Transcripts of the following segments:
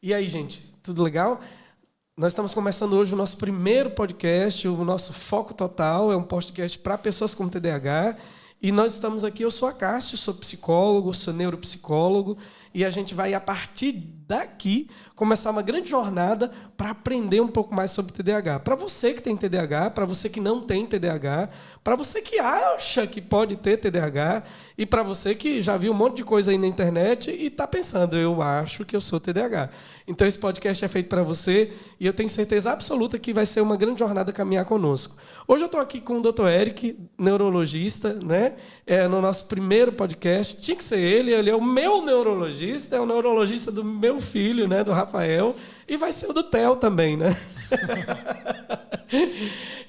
E aí, gente, tudo legal? Nós estamos começando hoje o nosso primeiro podcast, o nosso Foco Total, é um podcast para pessoas com TDAH. E nós estamos aqui, eu sou a Cássio, sou psicólogo, sou neuropsicólogo, e a gente vai, a partir daqui, começar uma grande jornada para aprender um pouco mais sobre TDAH. Para você que tem TDAH, para você que não tem TDAH, para você que acha que pode ter TDAH, e para você que já viu um monte de coisa aí na internet e está pensando, eu acho que eu sou TDAH. Então, esse podcast é feito para você, e eu tenho certeza absoluta que vai ser uma grande jornada caminhar conosco. Hoje eu estou aqui com o Dr. Eric, neurologista, né? No nosso primeiro podcast. Tinha que ser ele é o meu neurologista, é o neurologista do meu filho, né, do Rafael, e vai ser o do Theo também, né?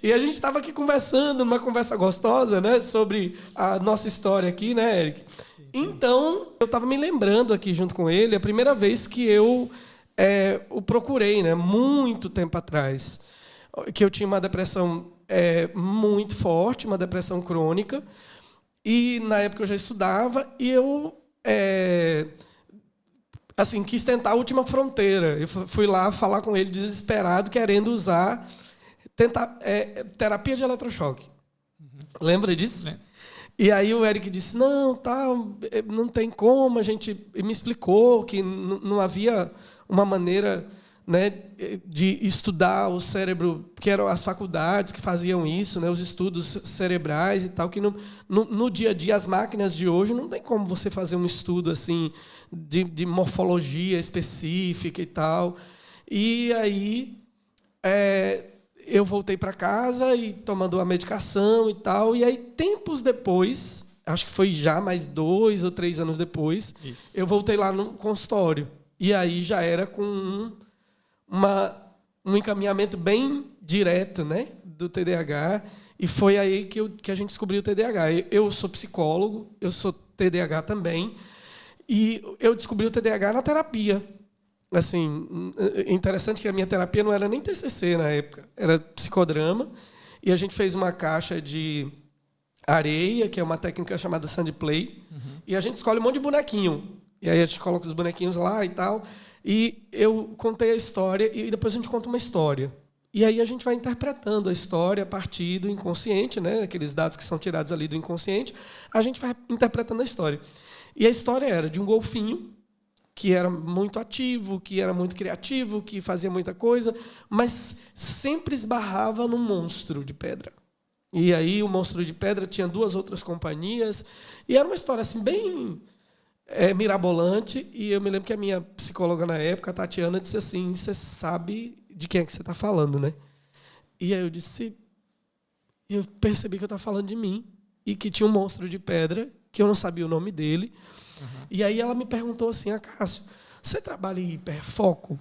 E a gente estava aqui conversando, numa conversa gostosa, né, sobre a nossa história aqui, né, Eric? Sim. Então, eu estava me lembrando aqui junto com ele, a primeira vez que eu o procurei, né, muito tempo atrás, que eu tinha uma depressão muito forte, uma depressão crônica, e na época eu já estudava, e eu assim, quis tentar a última fronteira. Eu fui lá falar com ele desesperado, querendo tentar terapia de eletrochoque. Uhum. Lembra disso? É. E aí o Eric disse, não tem como, me explicou que não havia uma maneira, né, de estudar o cérebro, que eram as faculdades que faziam isso, né, os estudos cerebrais e tal, que no dia a dia, as máquinas de hoje, não tem como você fazer um estudo assim de morfologia específica e tal. E aí eu voltei para casa e tomando a medicação e tal, e aí tempos depois, acho que foi já mais 2 ou 3 anos depois, isso, eu voltei lá no consultório. E aí já era com um encaminhamento bem direto, né, do TDAH, e foi aí que a gente descobriu o TDAH. Eu sou psicólogo, eu sou TDAH também, e eu descobri o TDAH na terapia. Assim, interessante que a minha terapia não era nem TCC na época, era psicodrama, e a gente fez uma caixa de areia, que é uma técnica chamada sand play, e a gente escolhe um monte de bonequinho, e aí a gente coloca os bonequinhos lá e tal, e eu contei a história, e depois a gente conta uma história. E aí a gente vai interpretando a história a partir do inconsciente, né? Aqueles dados que são tirados ali do inconsciente, a gente vai interpretando a história. E a história era de um golfinho que era muito ativo, que era muito criativo, que fazia muita coisa, mas sempre esbarrava num monstro de pedra. E aí o monstro de pedra tinha 2 outras companhias, e era uma história assim bem mirabolante. E eu me lembro que a minha psicóloga na época, a Tatiana, disse assim, você sabe de quem é que você está falando, né? E aí eu percebi que eu estava falando de mim, e que tinha um monstro de pedra, que eu não sabia o nome dele. Uhum. E aí ela me perguntou assim, Cássio, você trabalha em hiperfoco?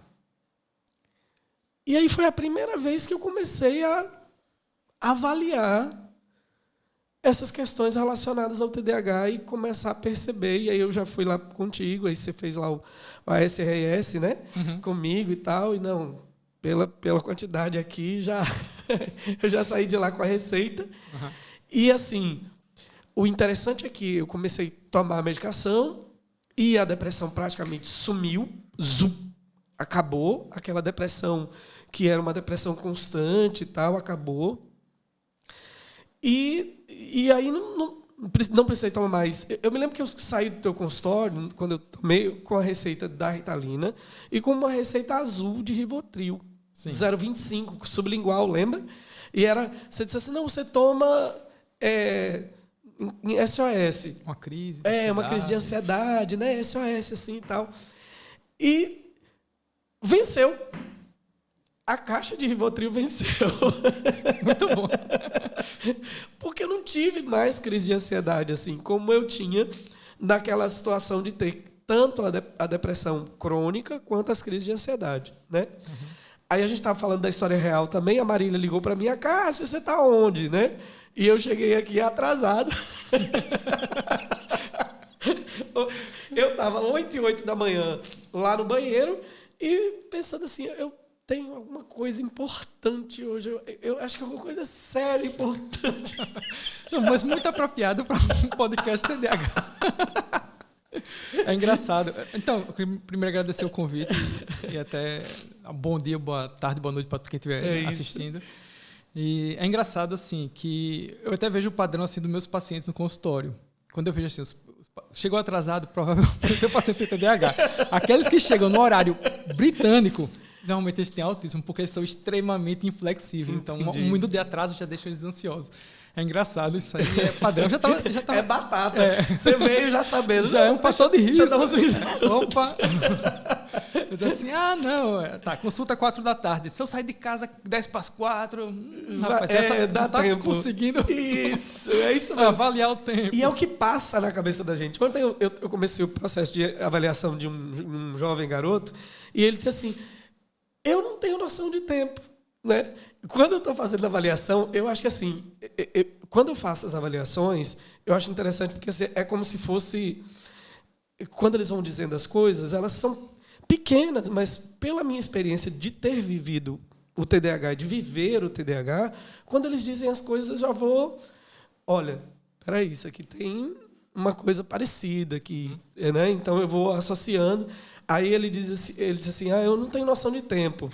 E aí foi a primeira vez que eu comecei a avaliar essas questões relacionadas ao TDAH e começar a perceber. E aí eu já fui lá contigo, aí você fez lá o ASRS, né? Uhum. Comigo e tal, e não, pela quantidade aqui, eu já saí de lá com a receita. Uhum. E assim, o interessante é que eu comecei a tomar a medicação e a depressão praticamente sumiu, acabou. Aquela depressão que era uma depressão constante e tal, acabou. E aí não precisei tomar mais. Eu me lembro que eu saí do teu consultório, quando eu tomei com a receita da Ritalina e com uma receita azul de Rivotril, 0,25, sublingual, lembra? E você disse assim, não, você toma em SOS. Uma crise de ansiedade. Uma crise de ansiedade, né? SOS, assim e tal. E venceu. A caixa de Rivotril venceu. Muito bom. Porque eu não tive mais crise de ansiedade, assim, como eu tinha naquela situação de ter tanto a depressão crônica quanto as crises de ansiedade, né? Uhum. Aí a gente estava falando da história real também, a Marília ligou para mim, Cássio, você está onde, né? E eu cheguei aqui atrasado. Eu estava 8h08 da manhã lá no banheiro e pensando assim, eu tenho alguma coisa importante hoje. Eu acho que alguma coisa séria, importante. Não, mas muito apropriado para um podcast TDAH. É engraçado. Então, primeiro agradecer o convite e até bom dia, boa tarde, boa noite para quem estiver assistindo. E é engraçado, assim, que eu até vejo o padrão assim, dos meus pacientes no consultório. Quando eu vejo assim, chegou atrasado, provavelmente o teu paciente tem TDAH. Aqueles que chegam no horário britânico, normalmente eles têm autismo, porque eles são extremamente inflexíveis. Então, um minuto de atraso já deixa eles ansiosos. É engraçado isso aí. É padrão. Já tava... É batata. Você veio já sabendo. Já é um fator de risco. Opa! Eu disse assim, não, tá, consulta 4 da tarde. Se eu sair de casa 10 para as 4, rapaz, dá não tempo. Tá conseguindo isso mesmo. Avaliar o tempo. E é o que passa na cabeça da gente. Quando eu comecei o processo de avaliação de um jovem garoto, e ele disse assim, eu não tenho noção de tempo, né? Quando eu estou fazendo a avaliação, eu acho que assim, quando eu faço as avaliações, eu acho interessante porque assim, é como se fosse, quando eles vão dizendo as coisas, elas são pequenas, mas pela minha experiência de ter vivido o TDAH, de viver o TDAH, quando eles dizem as coisas, eu já vou, olha, peraí, isso aqui tem uma coisa parecida aqui, né? Então eu vou associando. Aí ele disse assim, eu não tenho noção de tempo.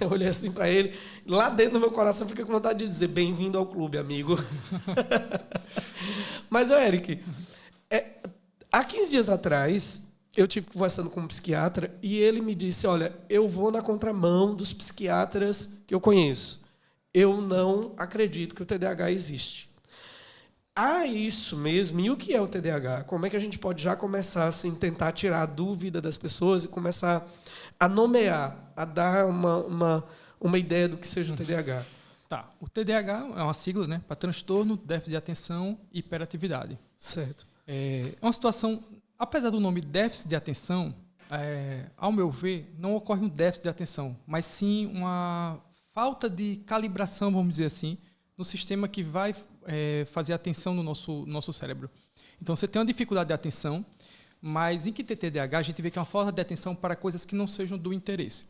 Eu olhei assim para ele, lá dentro do meu coração fica com vontade de dizer, bem-vindo ao clube, amigo. Mas, Eric, há 15 dias atrás, eu tive conversando com um psiquiatra e ele me disse, olha, eu vou na contramão dos psiquiatras que eu conheço. Eu não acredito que o TDAH existe. Isso mesmo. E o que é o TDAH? Como é que a gente pode já começar assim, tentar tirar a dúvida das pessoas e começar a nomear, a dar uma ideia do que seja o TDAH? Tá. O TDAH é uma sigla, né, para transtorno, déficit de atenção e hiperatividade. Certo. É uma situação, apesar do nome déficit de atenção, ao meu ver, não ocorre um déficit de atenção, mas sim uma falta de calibração, vamos dizer assim, no sistema que vai fazer atenção no nosso cérebro. Então, você tem uma dificuldade de atenção, mas em que tem TDAH, a gente vê que é uma falta de atenção para coisas que não sejam do interesse.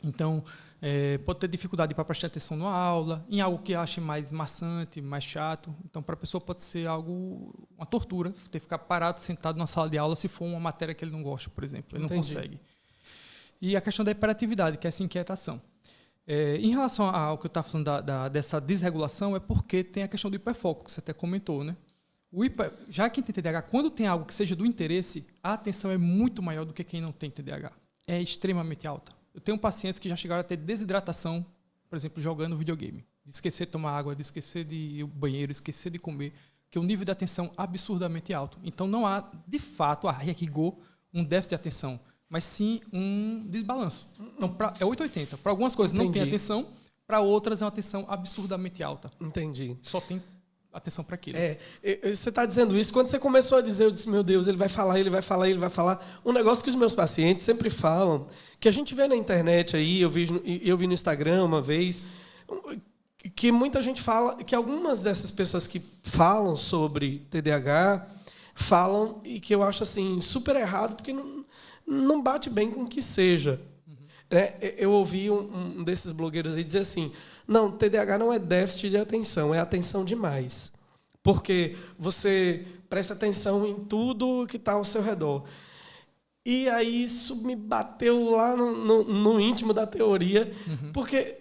Então, pode ter dificuldade para prestar atenção na aula, em algo que ache mais maçante, mais chato. Então, para a pessoa pode ser uma tortura, ter que ficar parado, sentado na sala de aula, se for uma matéria que ele não gosta, por exemplo. Ele não consegue. E a questão da hiperatividade, que é essa inquietação. Em relação ao que eu estava falando dessa desregulação, é porque tem a questão do hiperfoco, que você até comentou, né? Já quem tem TDAH, quando tem algo que seja do interesse, a atenção é muito maior do que quem não tem TDAH. É extremamente alta. Eu tenho pacientes que já chegaram a ter desidratação, por exemplo, jogando videogame. De esquecer de tomar água, de esquecer de ir ao banheiro, esquecer de comer, que é um nível de atenção absurdamente alto. Então, não há, de fato, a rigor, um déficit de atenção, mas sim um desbalanço. Então, é 880. Para algumas coisas não tem atenção, para outras é uma atenção absurdamente alta. Entendi. Só tem atenção para aquilo. Você está dizendo isso. Quando você começou a dizer, eu disse, meu Deus, ele vai falar. Um negócio que os meus pacientes sempre falam, que a gente vê na internet aí, eu vi no Instagram uma vez, que muita gente fala, que algumas dessas pessoas que falam sobre TDAH, falam, e que eu acho assim, super errado, porque não bate bem com o que seja. Eu ouvi um desses blogueiros aí dizer assim, não, TDAH não é déficit de atenção, é atenção demais. Porque você presta atenção em tudo que está ao seu redor. E aí isso me bateu lá no íntimo da teoria, porque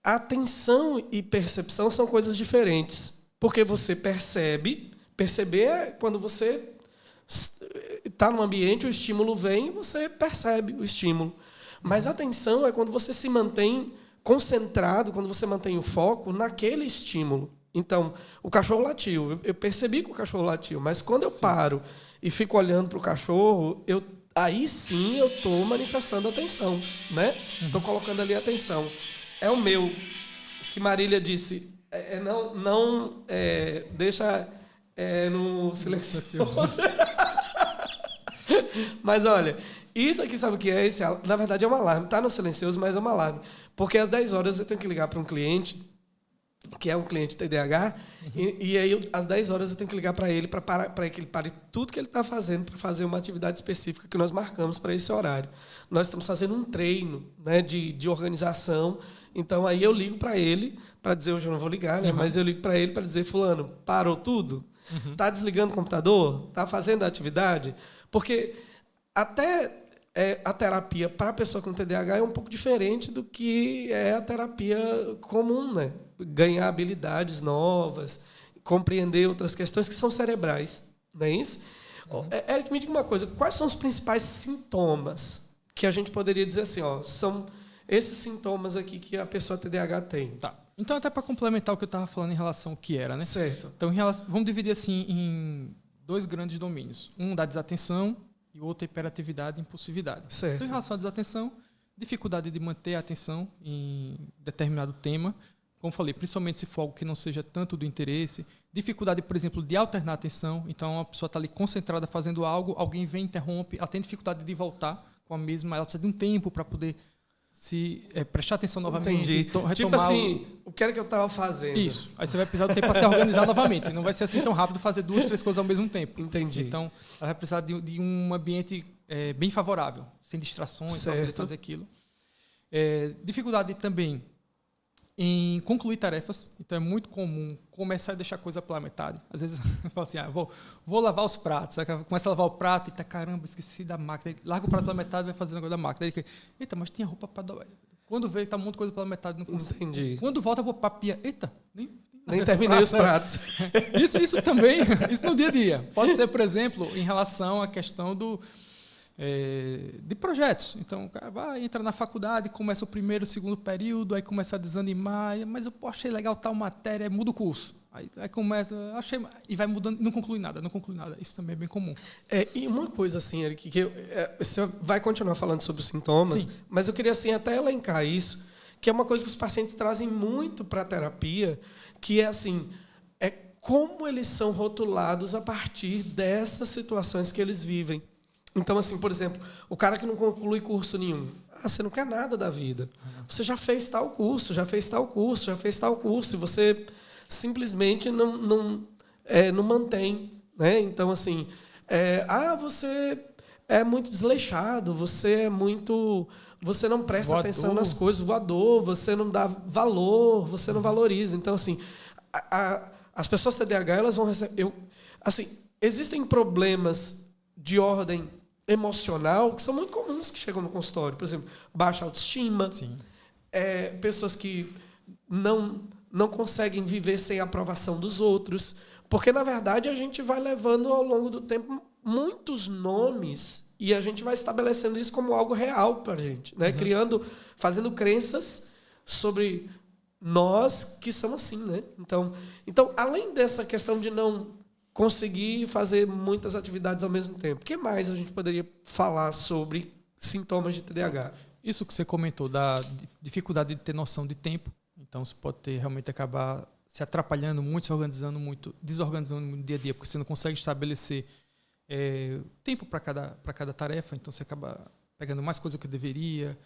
atenção e percepção são coisas diferentes. Porque você percebe, perceber é quando você está num ambiente, o estímulo vem, você percebe o estímulo. Mas a atenção é quando você se mantém concentrado, quando você mantém o foco naquele estímulo. Então, o cachorro latiu. Eu percebi que o cachorro latiu, mas quando eu paro e fico olhando para o cachorro, aí sim eu estou manifestando atenção, né? Estou colocando ali atenção. É o meu. Que Marília disse, deixa no silencioso. Mas olha, isso aqui sabe o que é? Na verdade é um alarme. Está no silencioso, mas é um alarme. Porque às 10 horas eu tenho que ligar para um cliente que é um cliente TDAH, e aí às 10 horas eu tenho que ligar para ele para que ele pare tudo que ele está fazendo para fazer uma atividade específica que nós marcamos para esse horário. Nós estamos fazendo um treino, né, de organização, então aí eu ligo para ele, para dizer, hoje eu não vou ligar, né, mas eu ligo para ele para dizer, fulano, parou tudo? Está desligando o computador? Está fazendo a atividade? Porque até a terapia para a pessoa com TDAH é um pouco diferente do que é a terapia comum, né? Ganhar habilidades novas, compreender outras questões que são cerebrais, não é isso? Éric, me diga uma coisa, quais são os principais sintomas que a gente poderia dizer assim, ó, são esses sintomas aqui que a pessoa TDAH tem? Tá. Então, até para complementar o que eu estava falando em relação ao que era, né? Certo. Então, vamos dividir assim em 2 grandes domínios. Um da desatenção e o outro hiperatividade e impulsividade. Certo. Então, em relação à desatenção, dificuldade de manter a atenção em determinado tema, como falei, principalmente se for algo que não seja tanto do interesse. Dificuldade, por exemplo, de alternar a atenção. Então, a pessoa está ali concentrada fazendo algo, alguém vem e interrompe, ela tem dificuldade de voltar com a mesma, ela precisa de um tempo para poder se prestar atenção novamente. Entendi. Tipo assim, o que era que eu estava fazendo? Isso. Aí você vai precisar do tempo para se organizar novamente. Não vai ser assim tão rápido fazer 2, 3 coisas ao mesmo tempo. Entendi. Então, ela vai precisar de um ambiente bem favorável, sem distrações, para poder fazer aquilo. Dificuldade também em concluir tarefas. Então, é muito comum começar a deixar coisa pela metade. Às vezes, você fala assim, vou lavar os pratos. Aí começa a lavar o prato e caramba, esqueci da máquina. Aí larga o prato pela metade e vai fazer o negócio da máquina. Aí, eita, mas tinha roupa para dobrar. Quando vê, está um monte de coisa pela metade. Não consegue. Entendi. Quando volta para a pia, eita, nem terminei os pratos. Isso também, isso no dia a dia. Pode ser, por exemplo, em relação à questão de projetos. Então, o cara vai, entra na faculdade, começa o primeiro, segundo período, aí começa a desanimar, mas eu achei legal tal matéria, aí muda o curso. Aí começa, e vai mudando, não conclui nada. Isso também é bem comum. E uma coisa assim, Eric, que você vai continuar falando sobre os sintomas, sim, mas eu queria assim, até elencar isso, que é uma coisa que os pacientes trazem muito para a terapia, que é assim, como eles são rotulados a partir dessas situações que eles vivem. Então, assim, por exemplo, o cara que não conclui curso nenhum, você não quer nada da vida. Você já fez tal curso, e você simplesmente não mantém, né? Então, assim, você é muito desleixado, você não presta atenção nas coisas, voador, você não dá valor, você não valoriza. Então, assim, as pessoas TDAH, elas vão receber... existem problemas de ordem emocional que são muito comuns que chegam no consultório. Por exemplo, baixa autoestima, pessoas que não conseguem viver sem a aprovação dos outros, porque, na verdade, a gente vai levando ao longo do tempo muitos nomes e a gente vai estabelecendo isso como algo real para a gente, né? Fazendo crenças sobre nós que somos assim, né? Então, além dessa questão de não conseguir fazer muitas atividades ao mesmo tempo, o que mais a gente poderia falar sobre sintomas de TDAH? Isso que você comentou, da dificuldade de ter noção de tempo. Então, você pode realmente acabar se atrapalhando muito, se organizando muito, desorganizando no dia a dia, porque você não consegue estabelecer tempo para cada tarefa, então você acaba pegando mais coisa do que deveria,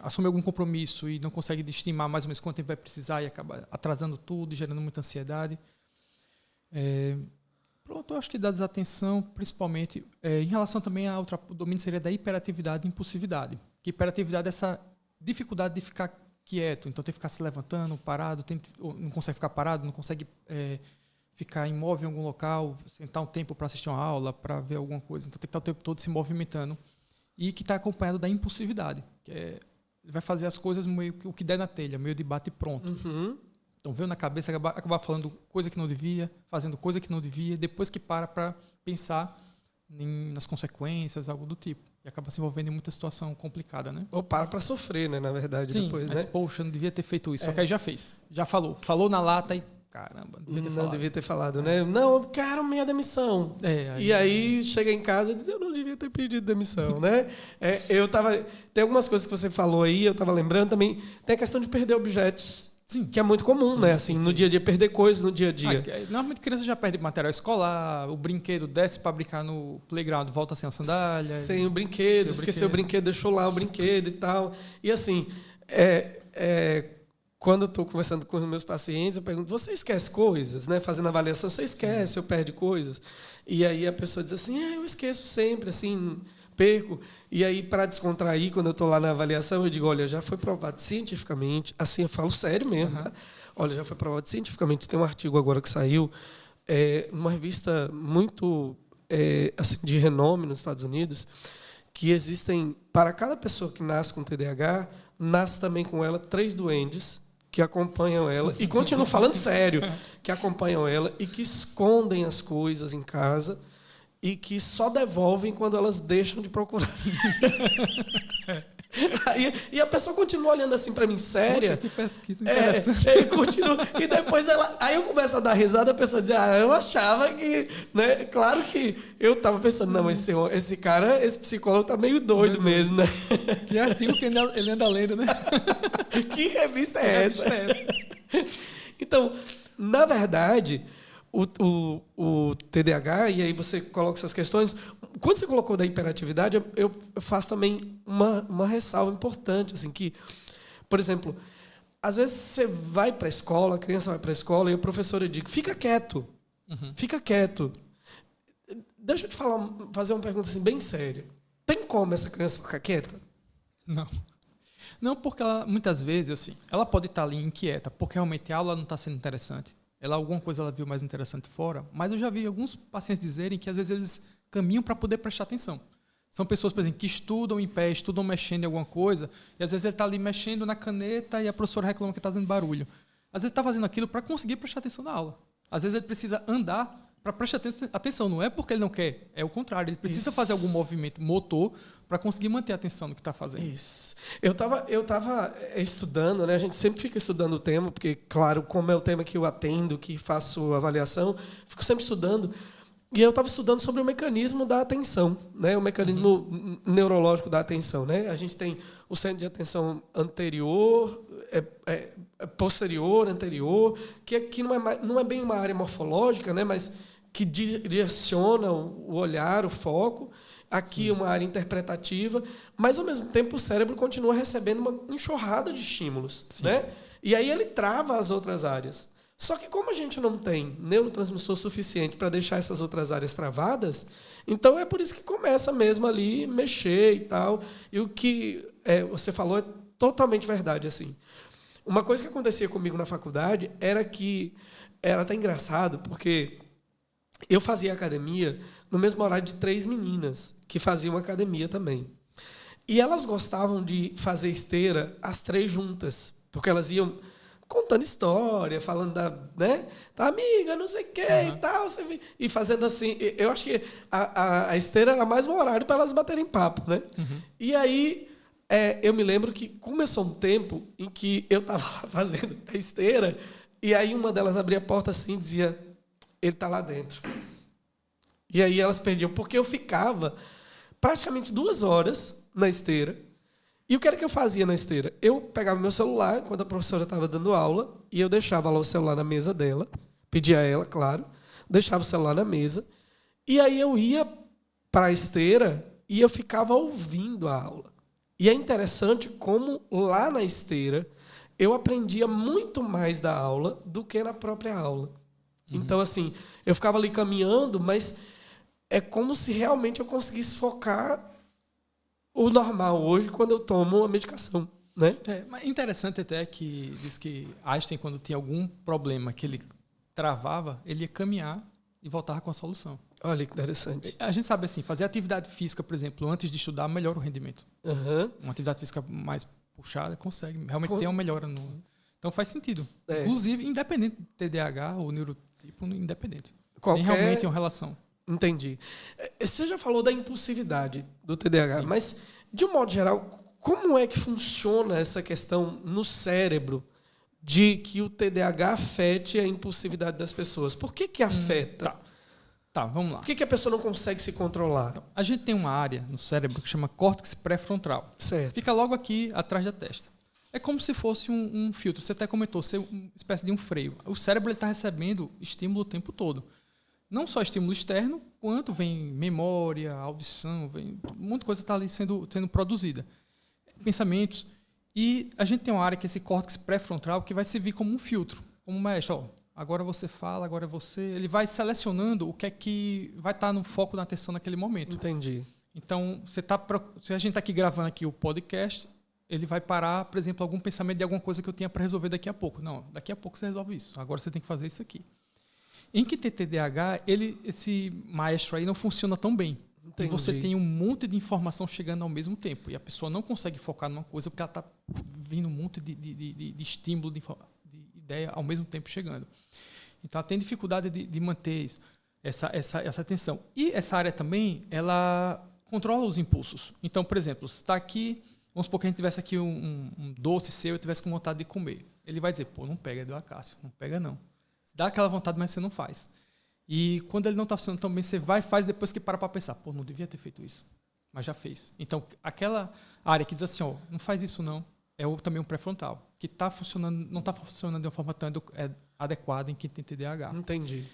assume algum compromisso e não consegue estimar mais ou menos quanto tempo vai precisar e acaba atrasando tudo, gerando muita ansiedade. Pronto, eu acho que da desatenção, principalmente, em relação também a o domínio seria da hiperatividade e impulsividade. Que hiperatividade é essa dificuldade de ficar quieto, então tem que ficar se levantando, parado, não consegue ficar parado, não consegue ficar imóvel em algum local, sentar um tempo para assistir uma aula, para ver alguma coisa, então tem que estar o tempo todo se movimentando. E que está acompanhado da impulsividade, que ele vai fazer as coisas meio que o que der na telha, meio de bate e pronto. Uhum. Então, veio na cabeça, acabar falando coisa que não devia, fazendo coisa que não devia, depois que para pensar nas consequências, algo do tipo. E acaba se envolvendo em muita situação complicada, né? Ou para sofrer, né? Na verdade, sim, depois, mas, né? Poxa, não devia ter feito isso. Só que aí já fez. Já falou. Falou na lata e, caramba, não devia ter falado, né? Não, eu quero minha demissão. E aí chega em casa e diz, eu não devia ter pedido demissão, né? Tem algumas coisas que você falou aí, eu estava lembrando também. Tem a questão de perder objetos. Sim. Que é muito comum, né? Assim, no dia a dia, perder coisas no dia a dia. Normalmente criança já perde material escolar, o brinquedo desce para brincar no playground, volta sem a sandália. Sem o brinquedo, esqueceu o brinquedo, deixou lá o brinquedo e tal. E assim, quando eu estou conversando com os meus pacientes, eu pergunto, você esquece coisas, né? Fazendo avaliação, você esquece ou perde coisas? E aí a pessoa diz assim, eu esqueço sempre, assim, perco. E aí, para descontrair, quando eu estou lá na avaliação, eu digo, olha, já foi provado cientificamente, assim, eu falo sério mesmo, tá? Olha, já foi provado cientificamente, tem um artigo agora que saiu, numa revista muito assim, de renome nos Estados Unidos, que existem, para cada pessoa que nasce com TDAH, nasce também com ela 3 duendes que acompanham ela, e continuo falando sério, que acompanham ela e que escondem as coisas em casa e que só devolvem quando elas deixam de procurar. E a pessoa continua olhando assim para mim, séria. Poxa, que pesquisa interessante. E depois aí eu começo a dar risada, a pessoa diz, eu achava que, né? Claro que eu estava pensando, não, esse cara, esse psicólogo tá meio doido mesmo, né? Que artigo que ele anda lendo, né? Que revista é essa? Então, na verdade, o TDAH, e aí você coloca essas questões. Quando você colocou da hiperatividade, eu faço também uma ressalva importante, assim, que, por exemplo, às vezes você vai para a escola, a criança vai para a escola e o professor diz, fica quieto, fica quieto. Deixa eu te fazer uma pergunta assim, bem séria. Tem como essa criança ficar quieta? Não. Não, porque ela, muitas vezes, assim, ela pode estar ali inquieta, porque realmente a aula não está sendo interessante. Alguma coisa ela viu mais interessante fora, mas eu já vi alguns pacientes dizerem que às vezes eles caminham para poder prestar atenção. São pessoas, por exemplo, que estudam em pé, estudam mexendo em alguma coisa, e às vezes ele está ali mexendo na caneta e a professora reclama que está fazendo barulho. Às vezes ele está fazendo aquilo para conseguir prestar atenção na aula. Às vezes ele precisa andar para prestar atenção. Não é porque ele não quer, é o contrário. Ele precisa fazer algum movimento motor para conseguir manter a atenção no que está fazendo. Isso. Eu tava estudando, né? A gente sempre fica estudando o tema, porque, claro, como é o tema que eu atendo, que faço avaliação, fico sempre estudando. E eu estava estudando sobre o mecanismo da atenção, né? O mecanismo neurológico da atenção, né? A gente tem o centro de atenção anterior, posterior, anterior, que aqui não é bem uma área morfológica, né? Mas que direciona o olhar, o foco. Aqui uma área interpretativa, mas, ao mesmo tempo, o cérebro continua recebendo uma enxurrada de estímulos, né? E aí ele trava as outras áreas. Só que como a gente não tem neurotransmissor suficiente para deixar essas outras áreas travadas, então é por isso que começa mesmo ali mexer e tal. E o que você falou é totalmente verdade, assim. Uma coisa que acontecia comigo na faculdade era que era até engraçado, porque eu fazia academia no mesmo horário de 3 meninas que faziam academia também. E elas gostavam de fazer esteira as 3 juntas, porque elas iam contando história, falando da amiga, não sei o quê e tal, e fazendo assim. Eu acho que a esteira era mais um horário para elas baterem papo, né? E aí eu me lembro que começou um tempo em que eu estava fazendo a esteira e aí uma delas abria a porta assim e dizia, ele está lá dentro. E aí elas perdiam, porque eu ficava praticamente 2 horas na esteira. E o que era que eu fazia na esteira? Eu pegava meu celular, quando a professora estava dando aula, e eu deixava lá o celular na mesa dela, pedia a ela, claro, deixava o celular na mesa, e aí eu ia para a esteira e eu ficava ouvindo a aula. E é interessante como lá na esteira eu aprendia muito mais da aula do que na própria aula. Então, assim, eu ficava ali caminhando, mas é como se realmente eu conseguisse focar o normal hoje quando eu tomo a medicação, né? Mas interessante até que diz que Einstein, quando tinha algum problema que ele travava, ele ia caminhar e voltava com a solução. Olha que interessante. A gente sabe assim, fazer atividade física, por exemplo, antes de estudar, melhora o rendimento. Uma atividade física mais puxada consegue realmente ter uma melhora no... Então faz sentido. Inclusive, independente do TDAH ou neurotipo, independente. Tem realmente uma relação. Entendi. Você já falou da impulsividade do TDAH, sim, mas, de um modo geral, como é que funciona essa questão no cérebro de que o TDAH afete a impulsividade das pessoas? Por que afeta? Tá, vamos lá. Por que a pessoa não consegue se controlar? Então, a gente tem uma área no cérebro que chama córtex pré-frontal. Certo. Fica logo aqui atrás da testa. É como se fosse um filtro. Você até comentou, ser uma espécie de um freio. O cérebro está recebendo estímulo o tempo todo. Não só estímulo externo, quanto vem memória, audição, vem um monte de coisa está ali sendo produzida. Pensamentos. E a gente tem uma área que é esse córtex pré-frontal que vai servir como um filtro, como um mestre. Ó, agora você fala, agora é você. Ele vai selecionando o que é que vai estar no foco da atenção naquele momento. Entendi. Então, se a gente está aqui gravando aqui o podcast, ele vai parar, por exemplo, algum pensamento de alguma coisa que eu tinha para resolver daqui a pouco. Não, daqui a pouco você resolve isso. Agora você tem que fazer isso aqui. Em quem tem TDAH, esse maestro aí não funciona tão bem. Entendi. E você tem um monte de informação chegando ao mesmo tempo. E a pessoa não consegue focar numa coisa porque ela está vindo um monte de estímulo, de ideia ao mesmo tempo chegando. Então, ela tem dificuldade de manter isso, essa atenção. E essa área também, ela controla os impulsos. Então, por exemplo, se está aqui, vamos supor que a gente tivesse aqui um doce seu e eu tivesse com vontade de comer. Ele vai dizer, pô, não pega, deu a Cássio, não pega não. Dá aquela vontade, mas você não faz. E quando ele não está funcionando tão bem, você vai e faz depois que para pensar. Pô, não devia ter feito isso, mas já fez. Então, aquela área que diz assim, ó, não faz isso não, é também um pré-frontal, que não está funcionando de uma forma tão adequada em quem tem TDAH. Entendi.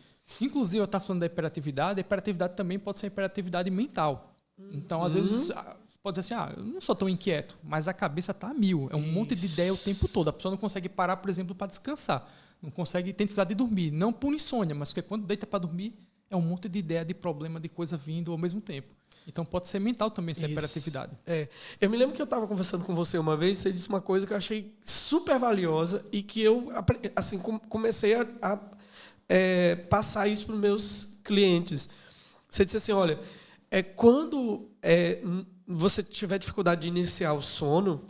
Inclusive, eu estava falando da hiperatividade, a hiperatividade também pode ser hiperatividade mental. Então, às vezes, você pode dizer assim, eu não sou tão inquieto, mas a cabeça está a mil. É um monte de ideia o tempo todo. A pessoa não consegue parar, por exemplo, para descansar. Não consegue, tem dificuldade de dormir. Não por insônia, mas porque quando deita para dormir, é um monte de ideia, de problema, de coisa vindo ao mesmo tempo. Então, pode ser mental também essa hiperatividade. Eu me lembro que eu estava conversando com você uma vez, você disse uma coisa que eu achei super valiosa e que eu assim, comecei a passar isso para os meus clientes. Você disse assim, olha, quando você tiver dificuldade de iniciar o sono,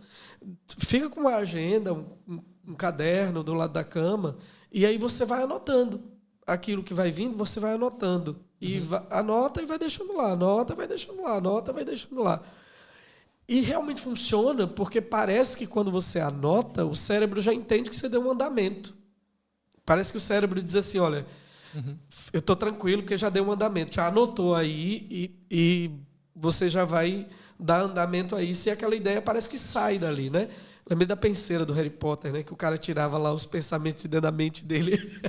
fica com uma agenda, um caderno do lado da cama, e aí você vai anotando aquilo que vai vindo, você vai anotando. E anota e vai deixando lá, anota, vai deixando lá, anota, vai deixando lá. E realmente funciona, porque parece que quando você anota, o cérebro já entende que você deu um andamento. Parece que o cérebro diz assim, olha, eu estou tranquilo porque já deu um andamento, já anotou aí e você já vai dar andamento a isso, e aquela ideia parece que sai dali, né? Lembrei da penseira do Harry Potter, né? Que o cara tirava lá os pensamentos dentro da mente dele.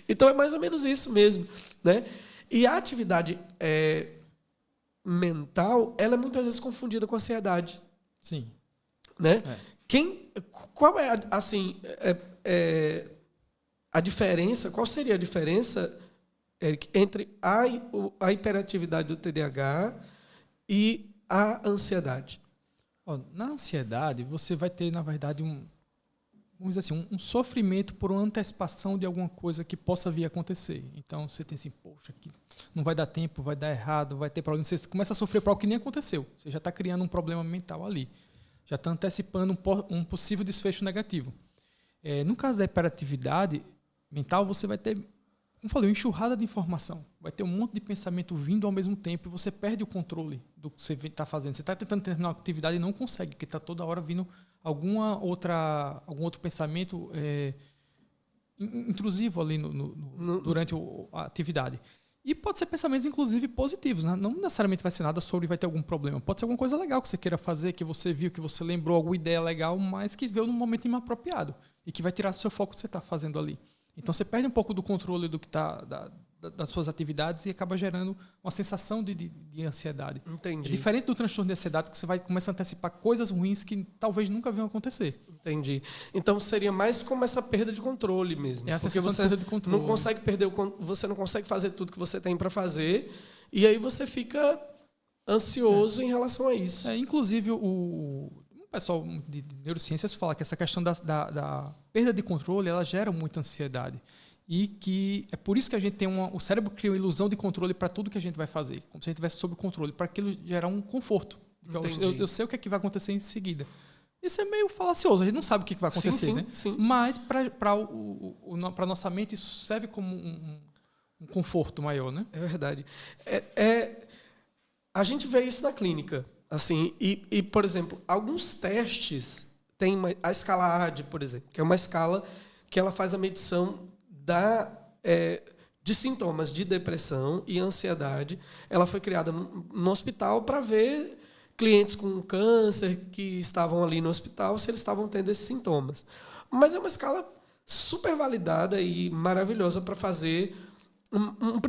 Então é mais ou menos isso mesmo, né? E a atividade mental, ela é muitas vezes confundida com ansiedade. Sim. Né? Qual é assim, a diferença? Qual seria a diferença, Eric, entre a hiperatividade do TDAH e a ansiedade? Na ansiedade, você vai ter, na verdade, vamos dizer assim, um sofrimento por uma antecipação de alguma coisa que possa vir a acontecer. Então, você tem assim, poxa, aqui não vai dar tempo, vai dar errado, vai ter problema. Você começa a sofrer por algo que nem aconteceu. Você já está criando um problema mental ali. Já está antecipando um possível desfecho negativo. No caso da hiperatividade mental, você vai ter, como falei, uma enxurrada de informação. Vai ter um monte de pensamento vindo ao mesmo tempo e você perde o controle do que você está fazendo. Você está tentando terminar uma atividade e não consegue, porque está toda hora vindo algum outro pensamento intrusivo ali durante a atividade. E pode ser pensamentos, inclusive, positivos. Né? Não necessariamente vai ser nada sobre vai ter algum problema. Pode ser alguma coisa legal que você queira fazer, que você viu, que você lembrou, alguma ideia legal, mas que veio num momento inapropriado e que vai tirar seu foco que você está fazendo ali. Então, você perde um pouco do controle do que das suas atividades e acaba gerando uma sensação de ansiedade. Entendi. É diferente do transtorno de ansiedade, que você vai começar a antecipar coisas ruins que talvez nunca venham acontecer. Entendi. Então, seria mais como essa perda de controle mesmo. É a sensação de perda de controle. Não consegue você não consegue fazer tudo que você tem para fazer, e aí você fica ansioso em relação a isso. Inclusive, o pessoal de neurociências fala que essa questão da perda de controle, ela gera muita ansiedade. E que é por isso que a gente tem o cérebro cria uma ilusão de controle para tudo que a gente vai fazer, como se a gente tivesse sob controle, para aquilo gerar um conforto. Então, eu sei o que é que vai acontecer em seguida. Isso é meio falacioso, a gente não sabe o que vai acontecer, sim, né? Sim. Mas para a nossa mente isso serve como um conforto maior, né? É verdade. A gente vê isso na clínica. Assim, e, por exemplo, alguns testes, tem a escala AD, por exemplo, que é uma escala que ela faz a medição de sintomas de depressão e ansiedade. Ela foi criada no hospital para ver clientes com câncer que estavam ali no hospital, se eles estavam tendo esses sintomas. Mas é uma escala super validada e maravilhosa para fazer uma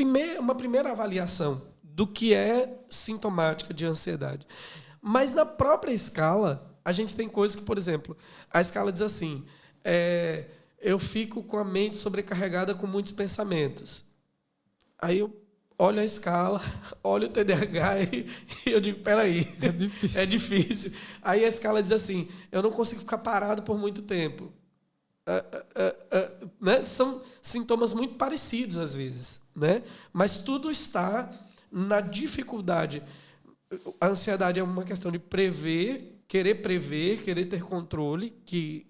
primeira avaliação do que é sintomática de ansiedade. Mas na própria escala, A gente tem coisas que, por exemplo, a escala diz assim, eu fico com a mente sobrecarregada com muitos pensamentos. Aí eu olho a escala, olho o TDAH e eu digo, peraí, é difícil. Aí a escala diz assim, eu não consigo ficar parado por muito tempo. Né? São sintomas muito parecidos às vezes, né? Mas tudo está na dificuldade. A ansiedade é uma questão de querer ter controle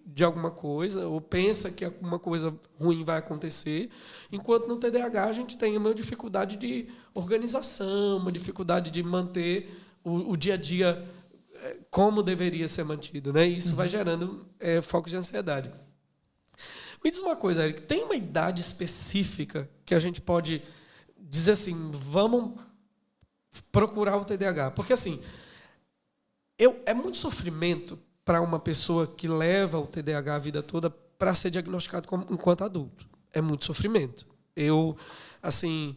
de alguma coisa, ou pensa que alguma coisa ruim vai acontecer, enquanto no TDAH a gente tem uma dificuldade de organização, uma dificuldade de manter o dia a dia como deveria ser mantido, né? E isso vai gerando focos de ansiedade. Me diz uma coisa, Eric, tem uma idade específica que a gente pode dizer assim, vamos procurar o TDAH? Porque assim, é muito sofrimento para uma pessoa que leva o TDAH a vida toda para ser diagnosticado enquanto adulto. É muito sofrimento. Eu, assim,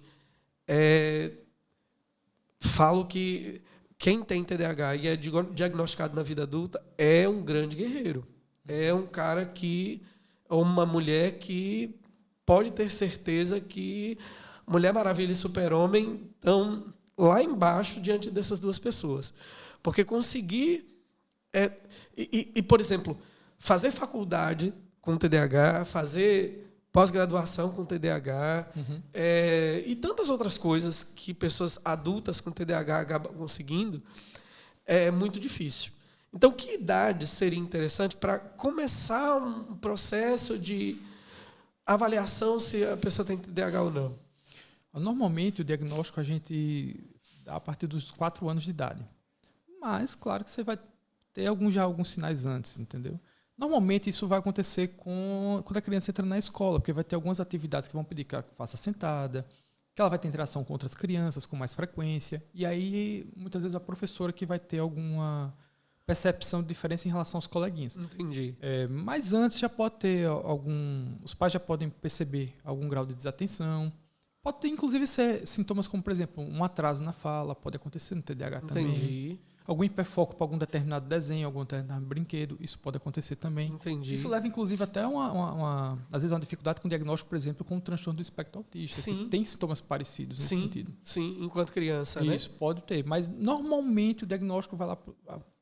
falo que quem tem TDAH e é diagnosticado na vida adulta é um grande guerreiro. É um cara ou uma mulher que pode ter certeza que Mulher Maravilha e Super-Homem estão lá embaixo diante dessas duas pessoas. Porque conseguir... por exemplo, fazer faculdade com TDAH, fazer pós-graduação com TDAH, e tantas outras coisas que pessoas adultas com TDAH acabam conseguindo, é muito difícil. Então, que idade seria interessante para começar um processo de avaliação se a pessoa tem TDAH ou não? Normalmente, o diagnóstico a gente dá a partir dos 4 anos de idade. Mas, claro que você vai ter alguns sinais antes, entendeu? Normalmente, isso vai acontecer quando a criança entra na escola, porque vai ter algumas atividades que vão pedir que ela faça sentada, que ela vai ter interação com outras crianças com mais frequência, e aí, muitas vezes, a professora que vai ter alguma percepção de diferença em relação aos coleguinhas. Entendi. Mas antes já pode ter os pais já podem perceber algum grau de desatenção. Pode ter, inclusive, ser sintomas como, por exemplo, um atraso na fala, pode acontecer no TDAH também. Entendi. Algum hiperfoco para algum determinado desenho, algum determinado brinquedo, isso pode acontecer também. Entendi. Isso leva, inclusive, até às vezes, uma dificuldade com o diagnóstico, por exemplo, com o transtorno do espectro autista, que tem sintomas parecidos nesse sentido. Sim, enquanto criança, né? Isso, pode ter. Mas, normalmente, o diagnóstico vai lá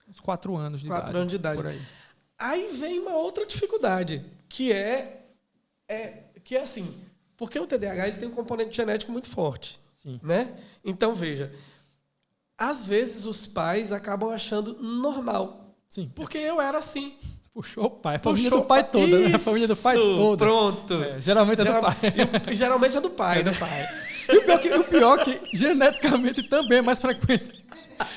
uns 4 anos de idade. 4 anos de idade. Por aí. Aí vem uma outra dificuldade, que é assim, porque o TDAH ele tem um componente genético muito forte. Sim. Né? Então, veja, às vezes os pais acabam achando normal. Sim. Porque eu era assim. Puxou o pai. A família do pai toda, né? A família do pai toda. Pronto. Geralmente é do pai. Geralmente é do pai, né? Do pai. E o pior é que geneticamente também é mais frequente.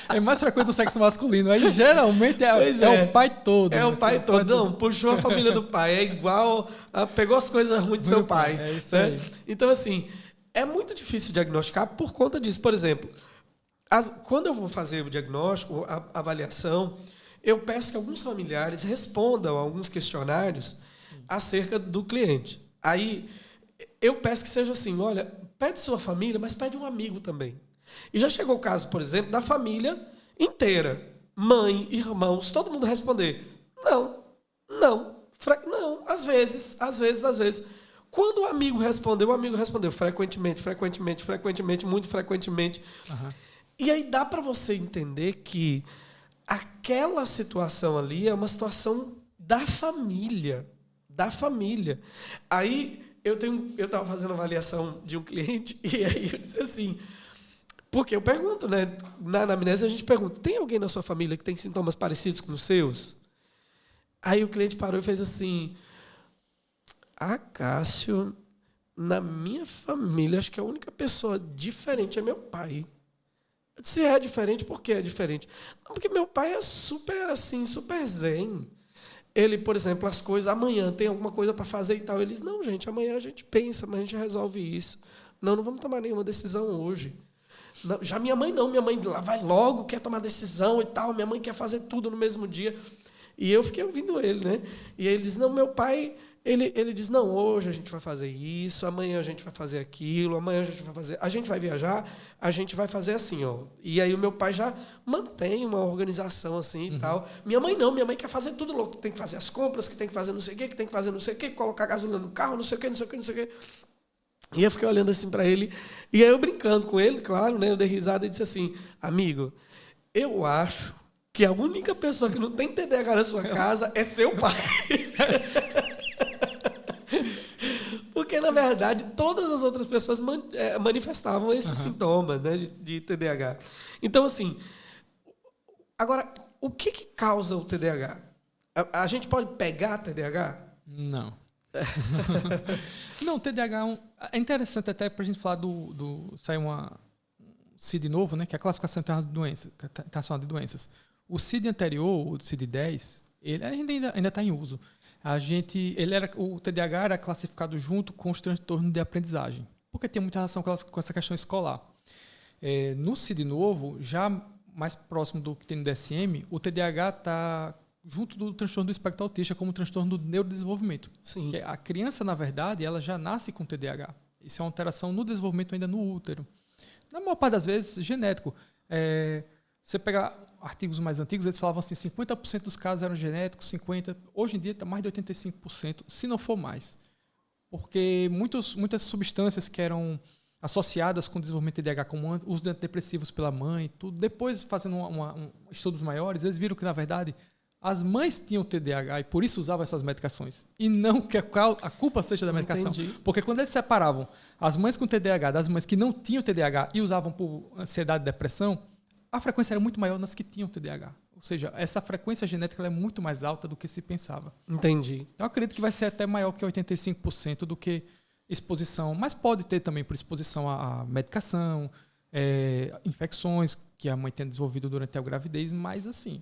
É mais frequente do sexo masculino. Aí geralmente é o pai todo. É o pai todo. Não, puxou a família do pai. É igual. Pegou as coisas ruins do seu pai. É isso aí. Então, assim, é muito difícil diagnosticar por conta disso. Por exemplo, quando eu vou fazer o diagnóstico, a avaliação, eu peço que alguns familiares respondam a alguns questionários acerca do cliente. Aí, eu peço que seja assim, olha, pede sua família, mas pede um amigo também. E já chegou o caso, por exemplo, da família inteira, mãe, irmãos, todo mundo responder, não, às vezes. Quando o amigo respondeu frequentemente, muito frequentemente. Uhum. E aí dá para você entender que aquela situação ali é uma situação da família. Aí eu estava fazendo avaliação de um cliente e aí eu disse assim, porque eu pergunto, né? Na anamnese a gente pergunta, tem alguém na sua família que tem sintomas parecidos com os seus? Aí o cliente parou e fez assim, Cássio, na minha família, acho que a única pessoa diferente é meu pai. Eu disse, é diferente? Por que é diferente? Não, porque meu pai é super assim, super zen. Ele, por exemplo, as coisas, amanhã tem alguma coisa para fazer e tal. Eles, não, gente, amanhã a gente pensa, mas a gente resolve isso. Não vamos tomar nenhuma decisão hoje. Não, já minha mãe não, minha mãe lá vai logo, quer tomar decisão e tal, minha mãe quer fazer tudo no mesmo dia. E eu fiquei ouvindo ele, né? E ele diz, não, meu pai, Ele diz, não, hoje a gente vai fazer isso, amanhã a gente vai fazer aquilo, amanhã a gente vai fazer... A gente vai viajar, a gente vai fazer assim, ó. E aí o meu pai já mantém uma organização assim e tal. Minha mãe não, minha mãe quer fazer tudo louco. Tem que fazer as compras, que tem que fazer não sei o quê, que tem que fazer não sei o quê, colocar gasolina no carro, não sei o quê, não sei o quê, não sei o quê. E eu fiquei olhando assim para ele, e aí eu brincando com ele, claro, né? Eu dei risada e disse assim, amigo, eu acho que a única pessoa que não tem TDAH na sua casa é seu pai. Porque, na verdade, todas as outras pessoas manifestavam esses sintomas, né, de TDAH. Então, assim, agora, o que causa o TDAH? A gente pode pegar TDAH? Não. Não, TDAH é interessante até para a gente falar saiu um CID novo, né, que é a Classificação Internacional de Doenças. O CID anterior, o CID-10, ele ainda está em uso. O TDAH era classificado junto com os transtornos de aprendizagem, porque tem muita relação com essa questão escolar. No CID novo, já mais próximo do que tem no DSM, o TDAH está junto do transtorno do espectro autista como transtorno do neurodesenvolvimento. Sim. A criança, na verdade, ela já nasce com TDAH. Isso é uma alteração no desenvolvimento ainda no útero. Na maior parte das vezes, genético. Você pegar artigos mais antigos, eles falavam assim, 50% dos casos eram genéticos, 50%. Hoje em dia está mais de 85%, se não for mais. Porque muitas substâncias que eram associadas com o desenvolvimento de TDAH, como o uso de antidepressivos pela mãe, tudo, depois, fazendo estudos maiores, eles viram que, na verdade, as mães tinham TDAH e por isso usavam essas medicações. E não que a culpa seja da medicação. Entendi. Porque quando eles separavam as mães com TDAH das mães que não tinham TDAH e usavam por ansiedade e depressão, a frequência era muito maior nas que tinham TDAH. Ou seja, essa frequência genética é muito mais alta do que se pensava. Entendi. Então, eu acredito que vai ser até maior que 85% do que exposição. Mas pode ter também por exposição à medicação, infecções que a mãe tem desenvolvido durante a gravidez. Mas, assim,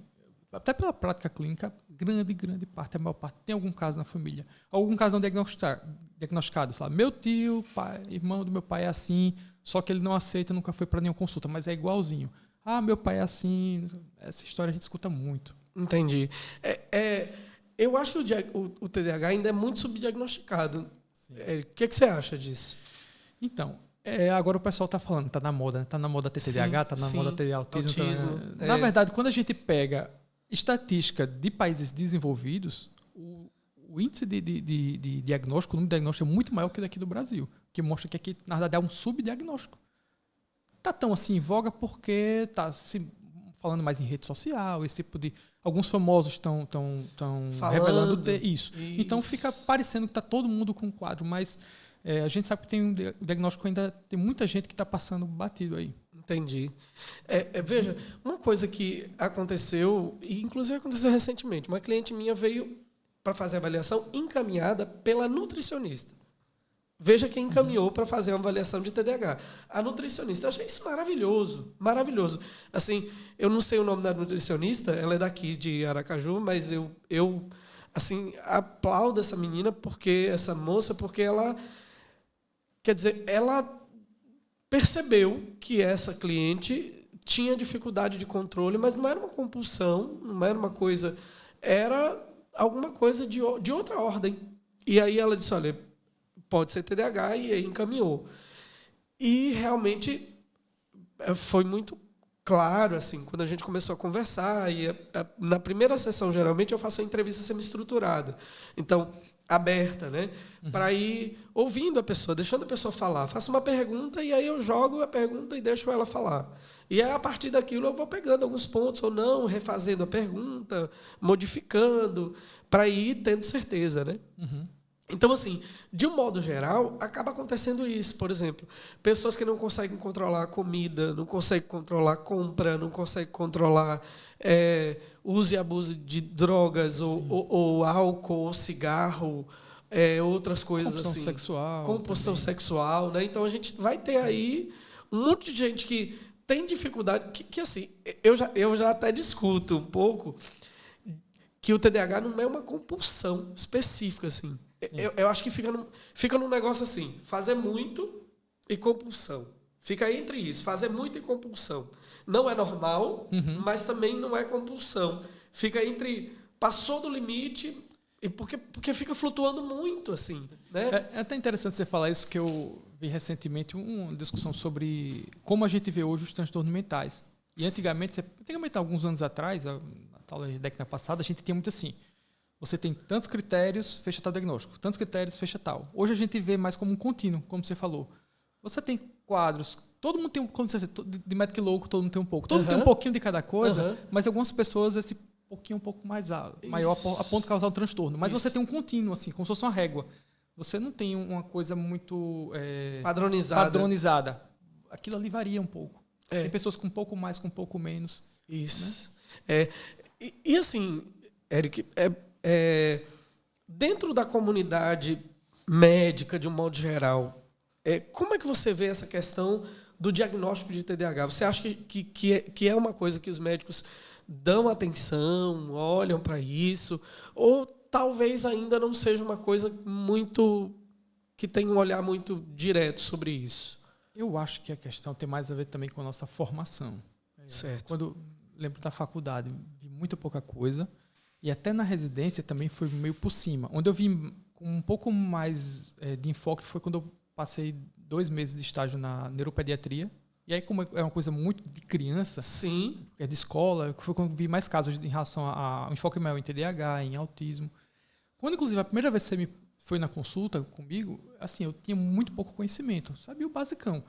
até pela prática clínica, grande parte, a maior parte, tem algum caso na família. Algum caso não diagnosticado. Sabe? Meu tio, irmão do meu pai é assim, só que ele não aceita, nunca foi para nenhuma consulta, mas é igualzinho. Meu pai é assim. Essa história a gente escuta muito. Entendi. Eu acho que o TDAH ainda é muito subdiagnosticado. O que você acha disso? Então, agora o pessoal está falando, está na moda, está na moda ter TDAH, está na moda ter autismo. Na verdade, quando a gente pega estatística de países desenvolvidos, o índice de diagnóstico, o número de diagnóstico é muito maior que o daqui do Brasil, que mostra que aqui, na verdade, é um subdiagnóstico. Está tão assim em voga porque está se falando mais em rede social, esse tipo de... Alguns famosos estão revelando isso. Então fica parecendo que está todo mundo com um quadro, mas a gente sabe que tem um diagnóstico ainda, tem muita gente que está passando batido aí. Entendi. Veja, uma coisa que aconteceu, e inclusive aconteceu recentemente, uma cliente minha veio para fazer a avaliação encaminhada pela nutricionista. Veja quem encaminhou para fazer uma avaliação de TDAH. A nutricionista. Eu achei isso maravilhoso, maravilhoso. Assim, eu não sei o nome da nutricionista, ela é daqui de Aracaju, mas eu assim, aplaudo essa menina, essa moça, porque ela, quer dizer, ela percebeu que essa cliente tinha dificuldade de controle, mas não era uma compulsão, não era uma coisa, era alguma coisa de outra ordem. E aí ela disse, olha, pode ser TDAH, e aí encaminhou. E realmente foi muito claro, assim, quando a gente começou a conversar, na primeira sessão, geralmente, eu faço a entrevista semi-estruturada. Então, aberta, né? Para ir ouvindo a pessoa, deixando a pessoa falar. Faço uma pergunta e aí eu jogo a pergunta e deixo ela falar. E aí, a partir daquilo, eu vou pegando alguns pontos ou não, refazendo a pergunta, modificando, para ir tendo certeza, né? Então, assim, de um modo geral, acaba acontecendo isso. Por exemplo, pessoas que não conseguem controlar a comida, não conseguem controlar a compra, não conseguem controlar uso e abuso de drogas, ou álcool, ou cigarro, outras coisas compulsão assim. Sexual. Compulsão sexual, né? Então, a gente vai ter aí um monte de gente que tem dificuldade, que assim, eu já até discuto um pouco que o TDAH não é uma compulsão específica, assim. Eu acho que fica num negócio assim, fazer muito e compulsão. Fica entre isso, fazer muito e compulsão. Não é normal, mas também não é compulsão. Fica entre, passou do limite, E porque fica flutuando muito, assim, né? É até interessante você falar isso, que eu vi recentemente uma discussão sobre como a gente vê hoje os transtornos mentais. E antigamente, alguns anos atrás, talvez década passada, a gente tinha muito assim. Você tem tantos critérios, fecha tal diagnóstico. Tantos critérios, fecha tal. Hoje a gente vê mais como um contínuo, como você falou. Você tem quadros, todo mundo tem como você diz, de médico louco, todo mundo tem um pouco. Todo mundo tem um pouquinho de cada coisa, mas algumas pessoas esse pouquinho um pouco mais maior a ponto de causar um transtorno. Mas você tem um contínuo, assim, como se fosse uma régua. Você não tem uma coisa muito padronizada. Aquilo ali varia um pouco. Tem pessoas com um pouco mais, com um pouco menos. Isso. Né? E assim, Eric, dentro da comunidade médica, de um modo geral, como é que você vê essa questão do diagnóstico de TDAH? Você acha que é uma coisa que os médicos dão atenção, olham para isso, ou talvez ainda não seja uma coisa muito que tem um olhar muito direto sobre isso? Eu acho que a questão tem mais a ver também com a nossa formação. Certo. Quando lembro da faculdade, vi muito pouca coisa, e até na residência também foi meio por cima. Onde eu vi com um pouco mais de enfoque foi quando eu passei 2 meses de estágio na neuropediatria. E aí, como é uma coisa muito de criança, sim, de escola, foi quando eu vi mais casos em relação ao enfoque maior em TDAH, em autismo. Quando, inclusive, a primeira vez que você foi na consulta comigo, assim, eu tinha muito pouco conhecimento, sabia o basicão.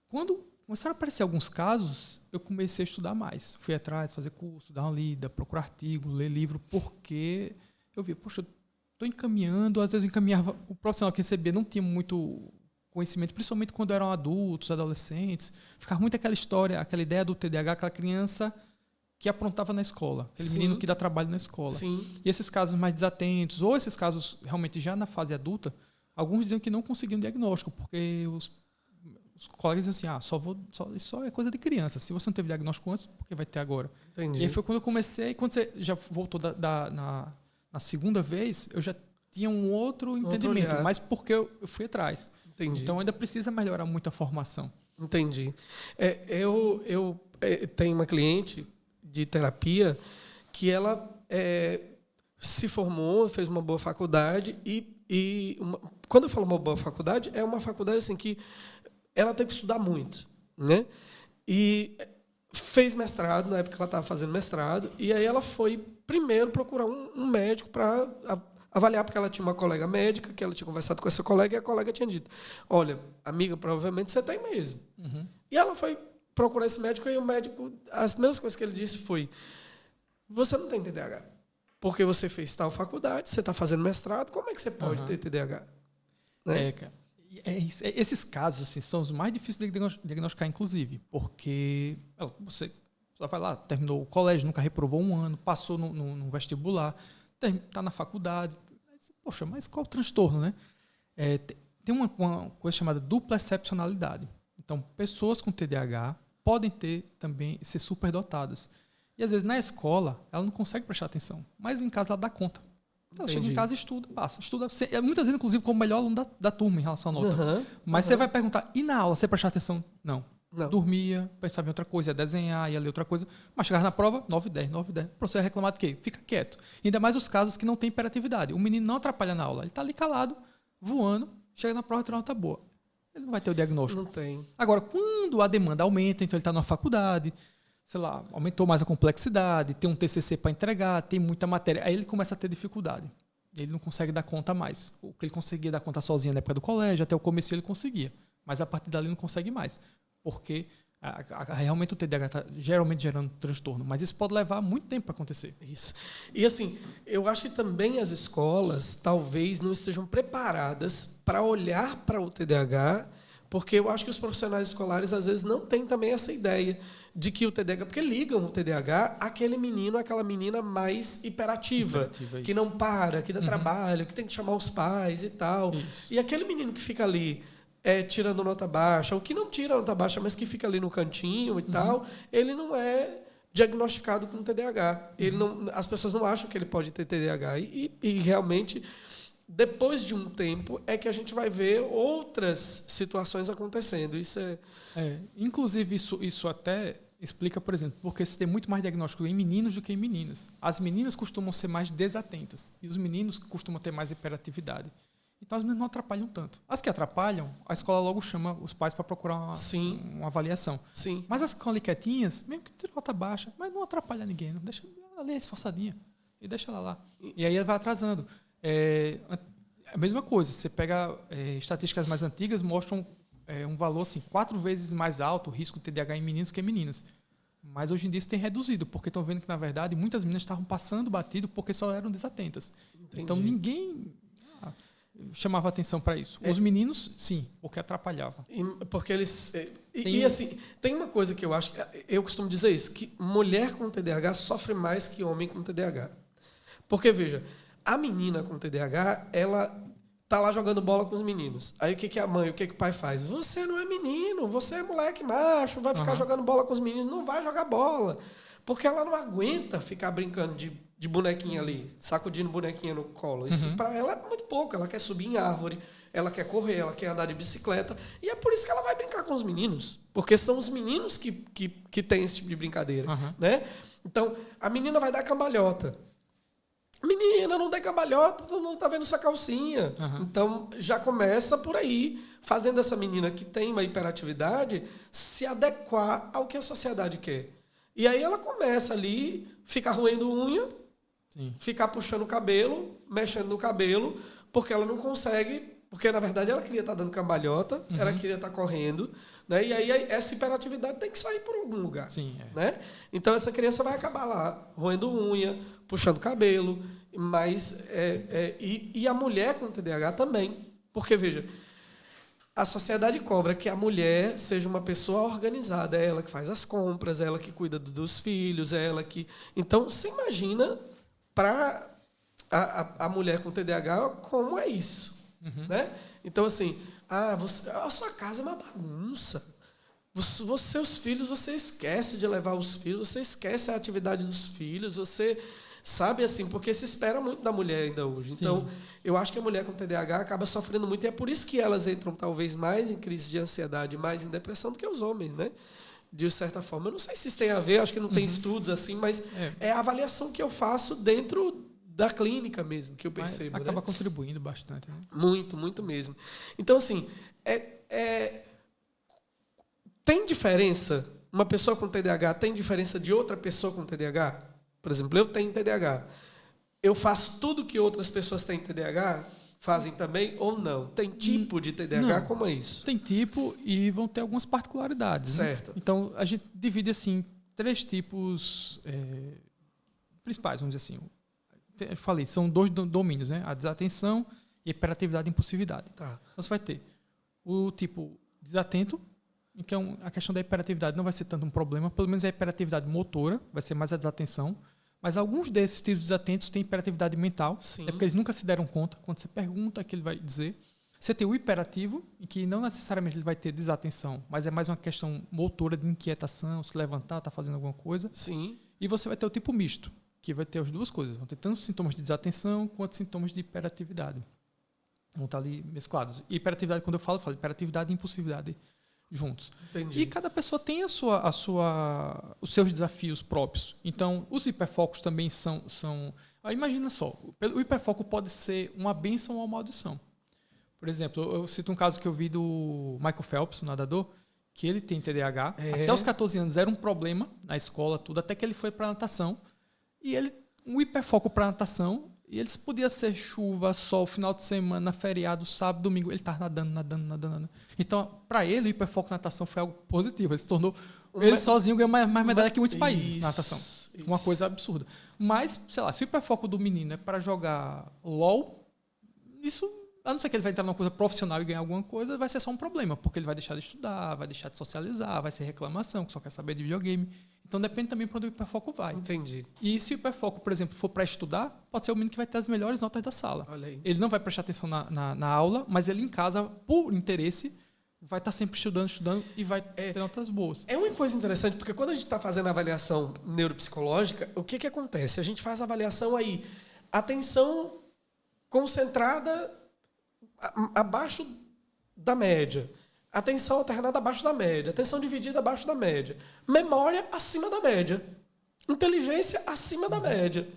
Quando começaram a aparecer alguns casos, eu comecei a estudar mais. Fui atrás, fazer curso, dar uma lida, procurar artigo, ler livro, porque eu vi, poxa, eu estou encaminhando, às vezes eu encaminhava, o profissional que recebia não tinha muito conhecimento, principalmente quando eram adultos, adolescentes. Ficava muito aquela história, aquela ideia do TDAH, aquela criança que aprontava na escola, aquele menino que dá trabalho na escola. Sim. E esses casos mais desatentos, ou esses casos realmente já na fase adulta, alguns diziam que não conseguiam diagnóstico, porque os colegas diziam assim, isso é coisa de criança. Se você não teve diagnóstico antes, por que vai ter agora? Entendi. E aí foi quando eu comecei, quando você já voltou na segunda vez, eu já tinha um outro entendimento, mas porque eu fui atrás. Entendi. Então ainda precisa melhorar muito a formação. Entendi. Eu tenho uma cliente de terapia que ela se formou, fez uma boa faculdade quando eu falo uma boa faculdade, é uma faculdade assim que ela tem que estudar muito, né? E fez mestrado, na época ela estava fazendo mestrado, e aí ela foi primeiro procurar um médico para avaliar, porque ela tinha uma colega médica, que ela tinha conversado com essa colega, e a colega tinha dito, olha, amiga, provavelmente você tem mesmo. Uhum. E ela foi procurar esse médico, e o médico, as primeiras coisas que ele disse foi, você não tem TDAH, porque você fez tal faculdade, você está fazendo mestrado, como é que você pode ter TDAH? Né? Cara. Esses casos assim, são os mais difíceis de diagnosticar, inclusive, porque você só vai lá, terminou o colégio, nunca reprovou um ano, passou no vestibular, está na faculdade. Poxa, mas qual o transtorno, né? Tem uma coisa chamada dupla excepcionalidade. Então, pessoas com TDAH podem também ser superdotadas. E, às vezes, na escola, ela não consegue prestar atenção, mas em casa ela dá conta. Ela chega em casa e estuda, passa. Estuda, muitas vezes, inclusive, como o melhor aluno da turma em relação à nota. Mas você vai perguntar, e na aula, você prestar atenção? Não. Dormia, pensava em outra coisa, ia desenhar, ia ler outra coisa. Mas chegava na prova, 9, 10. O professor ia reclamar de quê? Fica quieto. Ainda mais os casos que não tem hiperatividade. O menino não atrapalha na aula. Ele está ali calado, voando, chega na prova e tira nota boa. Ele não vai ter o diagnóstico. Não tem. Agora, quando a demanda aumenta, então ele está numa faculdade, sei lá, aumentou mais a complexidade, tem um TCC para entregar, tem muita matéria. Aí ele começa a ter dificuldade. Ele não consegue dar conta mais. O que ele conseguia dar conta sozinho na época do colégio, até o começo ele conseguia. Mas a partir dali não consegue mais. Porque realmente o TDAH está geralmente gerando transtorno. Mas isso pode levar muito tempo para acontecer. Isso. E assim, eu acho que também as escolas talvez não estejam preparadas para olhar para o TDAH, porque eu acho que os profissionais escolares às vezes não têm também essa ideia de que o TDAH, porque ligam o TDAH àquele menino, àquela menina mais hiperativa que não para, que dá trabalho, que tem que chamar os pais e tal. Isso. E aquele menino que fica ali tirando nota baixa, ou que não tira nota baixa, mas que fica ali no cantinho e tal, ele não é diagnosticado com TDAH. Ele não, as pessoas não acham que ele pode ter TDAH. E realmente, depois de um tempo, é que a gente vai ver outras situações acontecendo. Isso inclusive, isso até explica, por exemplo, porque se tem muito mais diagnóstico em meninos do que em meninas. As meninas costumam ser mais desatentas e os meninos costumam ter mais hiperatividade. Então, as meninas não atrapalham tanto. As que atrapalham, a escola logo chama os pais para procurar uma avaliação. Sim. Mas as que ficam ali quietinhas, mesmo que tira nota baixa, mas não atrapalha ninguém. Não deixa ela ali esforçadinha e deixa ela lá. E aí ela vai atrasando. A mesma coisa, você pega estatísticas mais antigas, mostram um valor assim, 4 vezes mais alto o risco de TDAH em meninos que em meninas. Mas hoje em dia isso tem reduzido, porque estão vendo que, na verdade, muitas meninas estavam passando batido porque só eram desatentas. Entendi. Então, ninguém chamava atenção para isso. Os meninos, sim, porque atrapalhava. Porque eles... assim, tem uma coisa que eu acho... Eu costumo dizer isso, que mulher com TDAH sofre mais que homem com TDAH. Porque, veja, a menina com TDAH, ela tá lá jogando bola com os meninos. Aí o que a mãe, o que o pai faz? Você não é menino, você é moleque macho, vai ficar jogando bola com os meninos, não vai jogar bola. Porque ela não aguenta ficar brincando de bonequinha ali, sacudindo bonequinha no colo. Isso para ela é muito pouco. Ela quer subir em árvore, ela quer correr, ela quer andar de bicicleta. E é por isso que ela vai brincar com os meninos. Porque são os meninos que têm esse tipo de brincadeira. Né? Então, a menina vai dar cambalhota. Menina, não dê cambalhota, todo mundo tá vendo sua calcinha. Então, já começa por aí, fazendo essa menina que tem uma hiperatividade se adequar ao que a sociedade quer. E aí ela começa ali, ficar roendo unha, ficar puxando o cabelo, mexendo no cabelo, porque ela não consegue, porque na verdade ela queria estar dando cambalhota, ela queria estar correndo, né? E aí essa hiperatividade tem que sair por algum lugar. Né? Então essa criança vai acabar lá, roendo unha, puxando cabelo, mas e a mulher com TDAH também. Porque, veja, a sociedade cobra que a mulher seja uma pessoa organizada, é ela que faz as compras, é ela que cuida dos filhos, é ela que... Então, você imagina para a mulher com TDAH como é isso. Né? Então, assim, a sua casa é uma bagunça. Seus filhos, você esquece de levar os filhos, você esquece a atividade dos filhos, você... Sabe, assim, porque se espera muito da mulher ainda hoje. Então, eu acho que a mulher com TDAH acaba sofrendo muito, e é por isso que elas entram talvez mais em crise de ansiedade, mais em depressão do que os homens, né? De certa forma. Eu não sei se isso tem a ver, acho que não tem estudos assim, mas é a avaliação que eu faço dentro da clínica mesmo, que eu percebo. Mas acaba contribuindo bastante, né? Muito, muito mesmo. Então, assim, tem diferença? Uma pessoa com TDAH tem diferença de outra pessoa com TDAH? Por exemplo, eu tenho TDAH. Eu faço tudo que outras pessoas têm TDAH? Fazem também ou não? Tem tipo de TDAH? Não. Como é isso? Tem tipo e vão ter algumas particularidades. Certo. Né? Então, a gente divide assim 3 tipos principais, vamos dizer assim. Eu falei, são 2 domínios, né? A desatenção e a hiperatividade e impulsividade. Tá. Então, você vai ter o tipo desatento, então a questão da hiperatividade não vai ser tanto um problema, pelo menos a hiperatividade motora, vai ser mais a desatenção. Mas alguns desses tipos desatentos têm hiperatividade mental, é porque eles nunca se deram conta. Quando você pergunta, que ele vai dizer. Você tem o hiperativo, em que não necessariamente ele vai ter desatenção, mas é mais uma questão motora de inquietação, se levantar, estar fazendo alguma coisa. Sim. E você vai ter o tipo misto, que vai ter as duas coisas. Vão ter tanto sintomas de desatenção quanto sintomas de hiperatividade. Vão estar ali mesclados. E hiperatividade, quando eu falo hiperatividade e impulsividade juntos. Entendi. E cada pessoa tem os seus desafios próprios. Então, os hiperfocos também são... Imagina só, o hiperfoco pode ser uma bênção ou uma maldição. Por exemplo, eu cito um caso que eu vi do Michael Phelps, um nadador, que ele tem TDAH. Até os 14 anos era um problema na escola, tudo, até que ele foi para a natação. E ele, um hiperfoco para a natação, e ele podia ser chuva, sol, final de semana, feriado, sábado, domingo, ele estava nadando. Então, para ele, o hiperfoco na natação foi algo positivo. Ele se tornou... Ele sozinho ganhou mais medalha que muitos países na natação. Uma coisa absurda. Mas, sei lá, se o hiperfoco do menino é para jogar LOL, isso, a não ser que ele vai entrar numa coisa profissional e ganhar alguma coisa, vai ser só um problema, porque ele vai deixar de estudar, vai deixar de socializar, vai ser reclamação, que só quer saber de videogame. Então, depende também para onde o hiperfoco vai. Entendi. E se o hiperfoco, por exemplo, for para estudar, pode ser o menino que vai ter as melhores notas da sala. Olha aí. Ele não vai prestar atenção na aula, mas ele em casa, por interesse, vai estar sempre estudando e vai ter notas boas. É uma coisa interessante, porque quando a gente está fazendo a avaliação neuropsicológica, o que acontece? A gente faz a avaliação aí, atenção concentrada abaixo da média. atenção alternada abaixo da média, atenção dividida abaixo da média, memória acima da média, inteligência acima da média.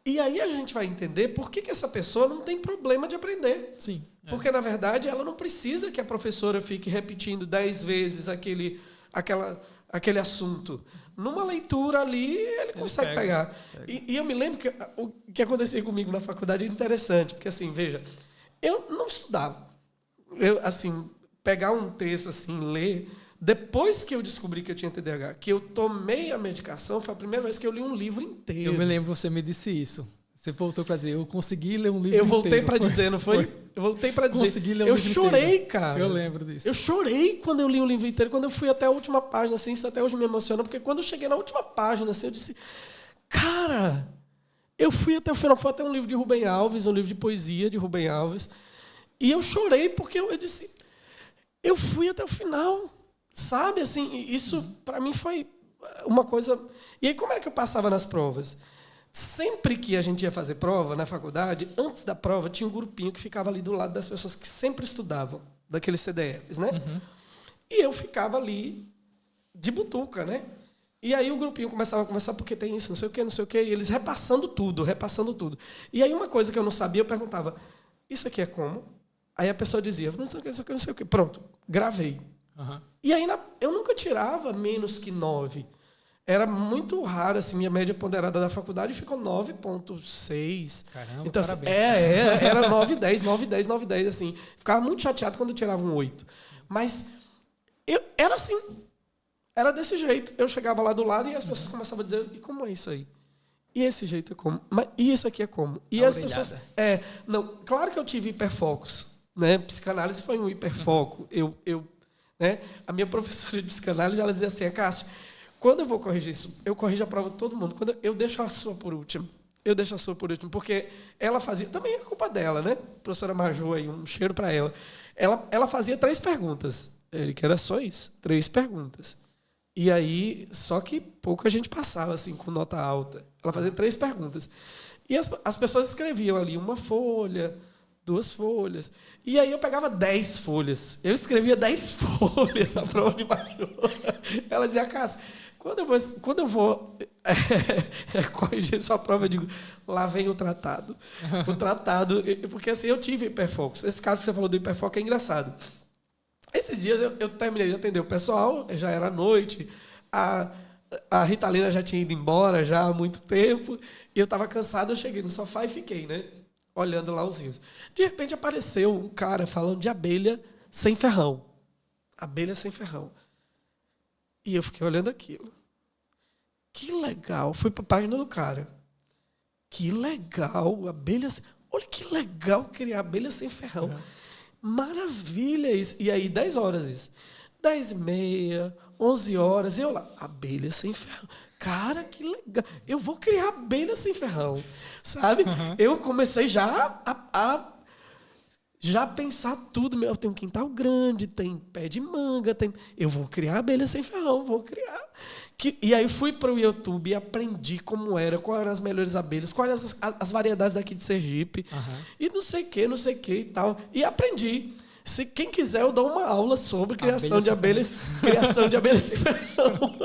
E aí a gente vai entender por que essa pessoa não tem problema de aprender. Sim. Porque, na verdade, ela não precisa que a professora fique repetindo 10 vezes aquele assunto. Numa leitura ali, ele consegue pegar. E eu me lembro que o que acontecia comigo na faculdade é interessante, porque, assim, veja, eu não estudava. Eu, assim, pegar um texto, assim, ler... Depois que eu descobri que eu tinha TDAH, que eu tomei a medicação, foi a primeira vez que eu li um livro inteiro. Eu me lembro, você me disse isso. Você voltou para dizer, eu consegui ler um livro inteiro. Eu voltei para dizer, não foi? Eu voltei para dizer. Consegui ler um livro inteiro. Eu chorei, cara. Eu lembro disso. Eu chorei quando eu li o livro inteiro, quando eu fui até a última página, assim, isso até hoje me emociona, porque quando eu cheguei na última página, assim, eu disse, cara, eu fui até o final, foi até um livro de Rubem Alves, um livro de poesia de Rubem Alves, e eu chorei porque eu disse, eu fui até o final. Sabe, assim, isso para mim foi uma coisa... E aí, como era que eu passava nas provas? Sempre que a gente ia fazer prova na faculdade, antes da prova, tinha um grupinho que ficava ali do lado das pessoas que sempre estudavam, daqueles CDFs, né? E eu ficava ali de butuca, né? E aí o grupinho começava a conversar, porque tem isso, não sei o quê, e eles repassando tudo. E aí uma coisa que eu não sabia, eu perguntava, isso aqui é como? Aí a pessoa dizia, não sei o quê. Pronto, gravei. E aí eu nunca tirava menos que 9. Era muito raro, assim, minha média ponderada da faculdade ficou 9,6. Caramba, então, parabéns. Era 9,10, 9,10, 9,10, assim. Ficava muito chateado quando eu tirava um 8. Mas era assim. Era desse jeito. Eu chegava lá do lado e as pessoas começavam a dizer, e como é isso aí? E esse jeito é como? E isso aqui é como? E as pessoas... Não, claro que eu tive hiperfocos, né? Psicanálise foi um hiperfoco. Né? A minha professora de psicanálise, ela dizia assim, Cássio, quando eu vou corrigir isso, eu corrijo a prova de todo mundo. Quando eu deixo a sua por último. Porque ela fazia... Também é culpa dela, né? Professora Maju, aí, um cheiro para ela. Ela fazia 3 perguntas. Que era só isso, 3 perguntas. E aí, só que pouco a gente passava, assim, com nota alta. Ela fazia 3 perguntas. E as pessoas escreviam ali 1 folha... 2 folhas. E aí eu pegava 10 folhas. Eu escrevia 10 folhas na prova de Maju. Ela dizia, Cássio, quando eu vou corrigir sua prova, eu digo, lá vem o tratado. O tratado, porque assim, eu tive hiperfocos. Esse caso que você falou do hiperfoco é engraçado. Esses dias eu terminei de atender o pessoal, já era noite, a Ritalina já tinha ido embora já há muito tempo, e eu estava cansado, eu cheguei no sofá e fiquei, né? Olhando lá os rios. De repente apareceu um cara falando de abelha sem ferrão. Abelha sem ferrão. E eu fiquei olhando aquilo. Que legal. Fui para a página do cara. Que legal. Abelhas. Olha que legal criar abelha sem ferrão. Maravilha isso. E aí, 10 horas isso. 10h30, 11 horas. E eu lá, abelha sem ferrão. Cara, que legal. Eu vou criar abelha sem ferrão. Sabe? Eu comecei já a pensar tudo. Eu tenho um quintal grande, tem pé de manga, eu vou criar abelha sem ferrão, vou criar. E aí fui para o YouTube e aprendi como era, quais eram as melhores abelhas, quais as variedades daqui de Sergipe, e não sei o que e tal. E aprendi. Se quem quiser, eu dou uma aula sobre criação de abelhas sem ferrão.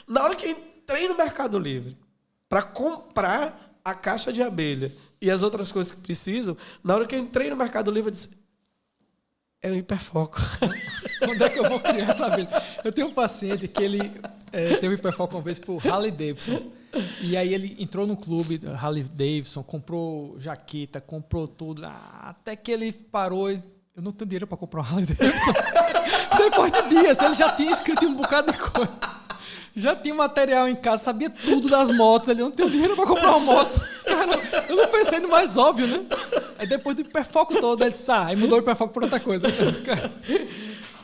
Na hora que eu entrei no Mercado Livre para comprar a caixa de abelha e as outras coisas que precisam, na hora que eu entrei no Mercado Livre, eu disse, é um hiperfoco. Onde é que eu vou criar essa abelha? Eu tenho um paciente que ele teve hiperfoco uma vez por Harley Davidson. E aí ele entrou no clube da Harley Davidson, comprou jaqueta, comprou tudo. Até que ele parou e eu não tenho dinheiro para comprar uma Harley Davidson. Depois de dias, ele já tinha escrito um bocado de coisa. Já tinha material em casa, sabia tudo das motos. Ele não tem dinheiro para comprar uma moto. Cara, eu não pensei no mais óbvio, né? Aí depois do hiperfoco todo, ele disse, aí mudou o hiperfoco por outra coisa.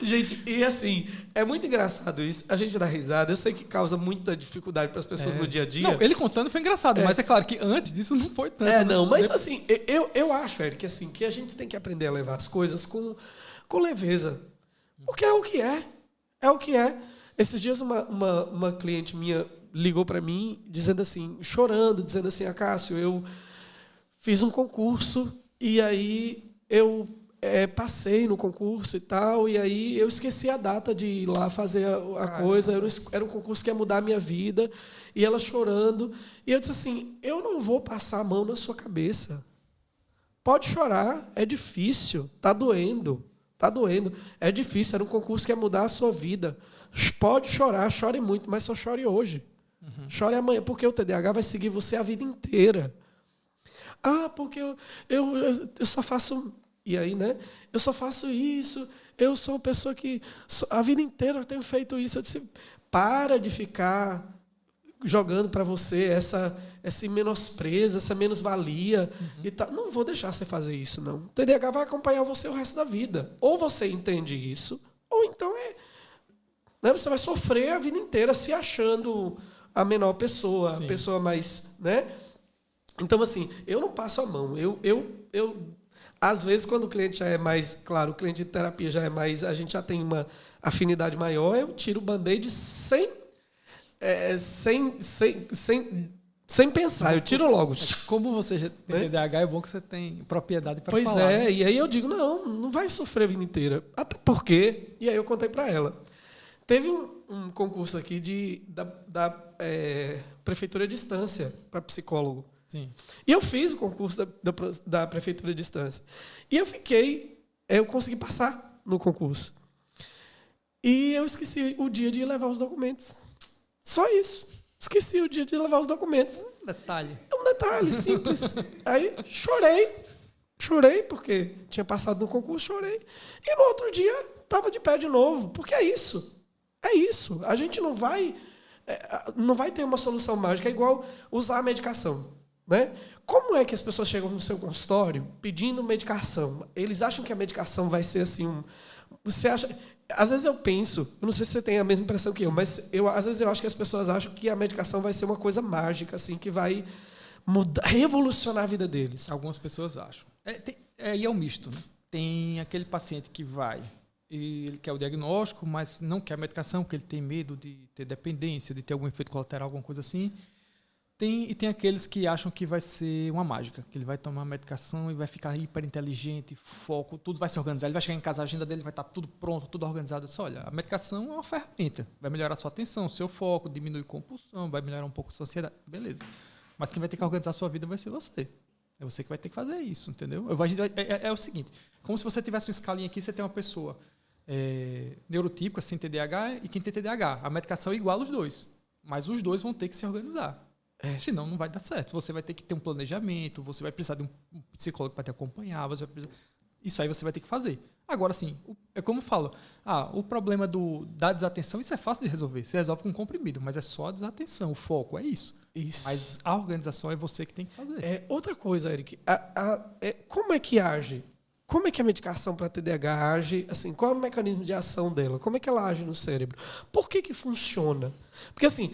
Gente, e assim, é muito engraçado isso. A gente dá risada. Eu sei que causa muita dificuldade para as pessoas no dia a dia. Não, ele contando foi engraçado, mas é claro que antes disso não foi tanto. Não, mas assim, eu acho, Eric, assim, que a gente tem que aprender a levar as coisas com leveza. Porque é o que é. É o que é. Esses dias uma cliente minha ligou para mim dizendo assim, chorando, dizendo assim, Cássio, eu fiz um concurso e aí passei no concurso e tal, e aí eu esqueci a data de ir lá fazer a coisa. Era um concurso que ia mudar a minha vida, e ela chorando. E eu disse assim, eu não vou passar a mão na sua cabeça. Pode chorar, é difícil, está doendo, é difícil, era um concurso que ia mudar a sua vida. Pode chorar, chore muito, mas só chore hoje. Chore amanhã, porque o TDAH vai seguir você a vida inteira. Porque eu só faço... E aí, né? Eu só faço isso, eu sou uma pessoa que... A vida inteira eu tenho feito isso. Eu disse, para de ficar jogando para você esse menosprezo, essa menos-valia. E tal. Não vou deixar você fazer isso, não. O TDAH vai acompanhar você o resto da vida. Ou você entende isso, ou então né, você vai sofrer a vida inteira se achando a menor pessoa, a pessoa mais... Né? Então, assim, eu não passo a mão. Às vezes, quando o cliente já é mais... Claro, o cliente de terapia já é mais... A gente já tem uma afinidade maior, eu tiro o band-aid sem pensar, eu tiro logo. Como você já tem TDAH, é bom que você tem propriedade para falar. Pois é, e aí eu digo, não vai sofrer a vida inteira. Até porque... E aí eu contei para ela. Teve um concurso aqui da Prefeitura de Distância para psicólogo. Sim. E eu fiz o concurso da Prefeitura de Distância. E eu consegui passar no concurso. E eu esqueci o dia de levar os documentos. Só isso. Esqueci o dia de levar os documentos. Um detalhe. Um detalhe simples. Aí chorei porque tinha passado no concurso, chorei. E no outro dia estava de pé de novo, porque é isso. É isso. A gente não vai ter uma solução mágica, é igual usar a medicação. Né? Como é que as pessoas chegam no seu consultório pedindo medicação? Eles acham que a medicação vai ser assim Você acha... Às vezes eu penso, eu não sei se você tem a mesma impressão que eu, mas às vezes eu acho que as pessoas acham que a medicação vai ser uma coisa mágica, assim, que vai revolucionar a vida deles. Algumas pessoas acham. E é um misto. Né? Tem aquele paciente que vai e ele quer o diagnóstico, mas não quer a medicação, porque ele tem medo de ter dependência, de ter algum efeito colateral, alguma coisa assim. E tem aqueles que acham que vai ser uma mágica, que ele vai tomar a medicação e vai ficar hiperinteligente, foco, tudo vai se organizar. Ele vai chegar em casa, a agenda dele vai estar tudo pronto, tudo organizado. Só, olha, a medicação é uma ferramenta, vai melhorar a sua atenção, seu foco, diminuir compulsão, vai melhorar um pouco a sua ansiedade. Beleza. Mas quem vai ter que organizar a sua vida vai ser você. É você que vai ter que fazer isso, entendeu? É o seguinte, como se você tivesse uma escalinha aqui, você tem uma pessoa neurotípica, sem TDAH, e quem tem TDAH. A medicação é igual aos dois, mas os dois vão ter que se organizar. Senão não vai dar certo. Você vai ter que ter um planejamento, você vai precisar de um psicólogo para te acompanhar, isso aí você vai ter que fazer. Agora, sim, é como eu falo, o problema da desatenção, isso é fácil de resolver. Você resolve com um comprimido, mas é só a desatenção, o foco, é isso. Mas a organização é você que tem que fazer. Outra coisa, Eric, como é que age? Como é que a medicação para TDAH age? Assim, qual é o mecanismo de ação dela? Como é que ela age no cérebro? Por que funciona? Porque, assim...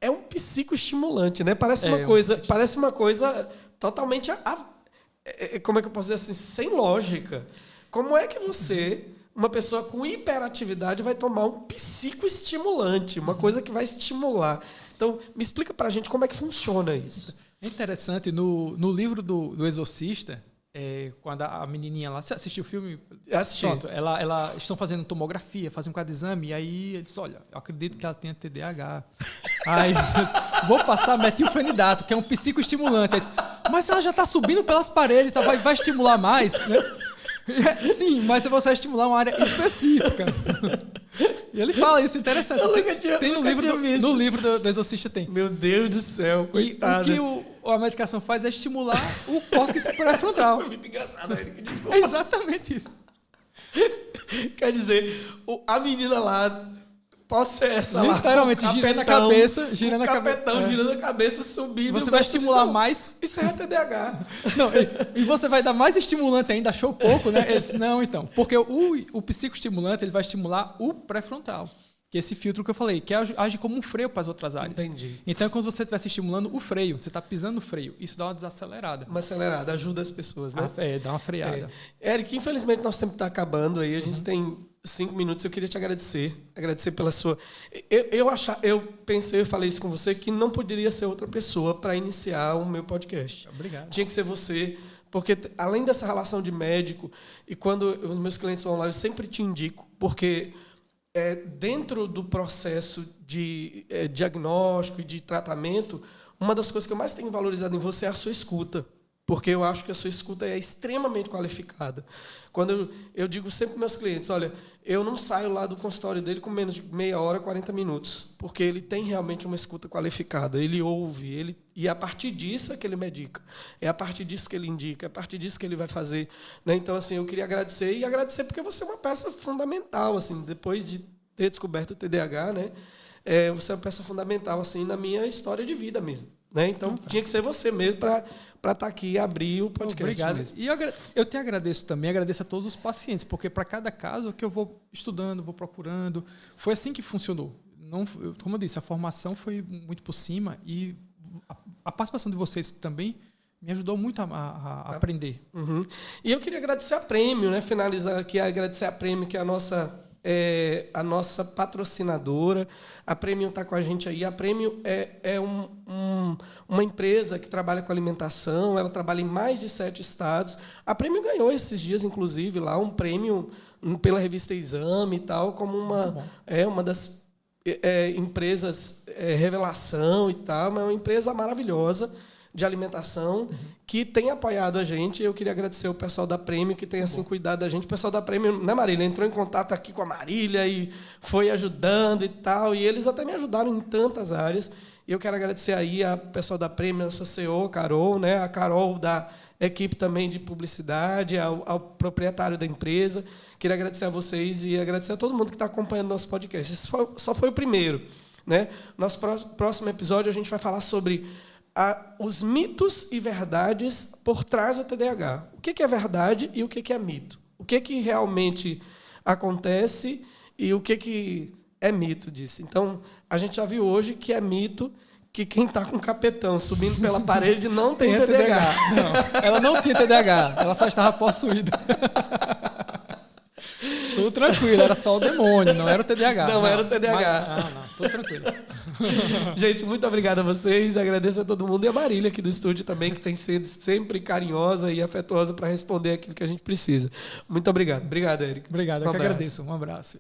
É um psicoestimulante, né? Parece uma coisa totalmente, como é que eu posso dizer assim, sem lógica. Como é que você, uma pessoa com hiperatividade, vai tomar um psicoestimulante, uma coisa que vai estimular? Então, me explica pra gente como é que funciona isso. É interessante, no livro do Exorcista, quando a menininha lá... Você assistiu o filme? Assisti. Pronto, ela estão fazendo tomografia, fazem um cada exame, e aí eles olha, eu acredito que ela tenha TDAH. Aí vou passar metilfenidato, que é um psicoestimulante. Eles, mas ela já está subindo pelas paredes, tá, vai estimular mais, né? Sim, mas você vai estimular uma área específica. E ele fala isso, interessante. Tem no livro do Exorcista tem. Meu Deus do céu, coitado. E o que a medicação faz é estimular o córtex pré-frontal. Foi muito engraçado, Eric, desculpa. É exatamente isso. Quer dizer, a menina lá, possessa lá, literalmente girando a cabeça, girando a cabeça, subindo. Você vai estimular mais. Isso é TDAH. Não, e você vai dar mais estimulante ainda, achou pouco, né? Ele disse, não, então. Porque o psicoestimulante ele vai estimular o pré-frontal. Que é esse filtro que eu falei, que age como um freio para as outras áreas. Entendi. Então, quando você estiver estimulando o freio, você está pisando no freio, isso dá uma desacelerada. Uma acelerada, ajuda as pessoas, né? Dá uma freada. Eric, infelizmente nosso tempo está acabando aí, a gente tem 5 minutos, eu queria te agradecer pela sua... Eu falei isso com você, que não poderia ser outra pessoa para iniciar o meu podcast. Obrigado. Tinha que ser você, Porque, além dessa relação de médico, e quando os meus clientes vão lá, eu sempre te indico, porque dentro do processo de diagnóstico e de tratamento, uma das coisas que eu mais tenho valorizado em você é a sua escuta, porque eu acho que a sua escuta é extremamente qualificada. Quando eu digo sempre para meus clientes, olha, eu não saio lá do consultório dele com menos de meia hora, 40 minutos, porque ele tem realmente uma escuta qualificada, ele ouve, e a partir disso é que ele medica, é a partir disso que ele indica, é a partir disso que ele vai fazer. Né? Então, assim, eu queria agradecer porque você é uma peça fundamental, assim, depois de ter descoberto o TDAH, né? Você é uma peça fundamental assim, na minha história de vida mesmo. Né? Então, tinha que ser você mesmo para estar aqui e abrir o podcast. Obrigado. Mesmo. E eu te agradeço também, agradeço a todos os pacientes, porque para cada caso que eu vou estudando, vou procurando, foi assim que funcionou. Não, como eu disse, a formação foi muito por cima e a participação de vocês também me ajudou muito a aprender. Uhum. E eu queria agradecer a Prêmio, né? Finalizar aqui, agradecer a Prêmio, que é a nossa patrocinadora. A Premium está com a gente aí. A Premium é uma empresa que trabalha com alimentação, ela trabalha em mais de 7 estados. A Premium ganhou esses dias, inclusive, lá um prêmio pela revista Exame e tal, como uma das empresas revelação e tal, mas é uma empresa maravilhosa de alimentação, que tem apoiado a gente. Eu queria agradecer o pessoal da Prêmio, que tem assim, cuidado da gente. O pessoal da Prêmio, né, Marília? Entrou em contato aqui com a Marília e foi ajudando e tal. E eles até me ajudaram em tantas áreas. E eu quero agradecer aí ao pessoal da Prêmio, a sua CEO, Carol, né? A Carol da equipe também de publicidade, ao proprietário da empresa. Queria agradecer a vocês e agradecer a todo mundo que está acompanhando nosso podcast. Esse só foi o primeiro. Né? Nosso próximo episódio a gente vai falar sobre os mitos e verdades por trás do TDAH. O que é verdade e o que é mito? O que realmente acontece e o que é mito disso? Então, a gente já viu hoje que é mito que quem está com o capetão subindo pela parede não tem TDAH. Não, ela não tinha TDAH, ela só estava possuída. Tudo tranquilo, era só o demônio, não era o TDAH. Não era o TDAH. Não, tudo tranquilo. Gente, muito obrigado a vocês, agradeço a todo mundo e a Marília aqui do estúdio também, que tem sido sempre carinhosa e afetuosa para responder aquilo que a gente precisa. Muito obrigado. Obrigado, Érico. Obrigado, eu que agradeço. Um abraço.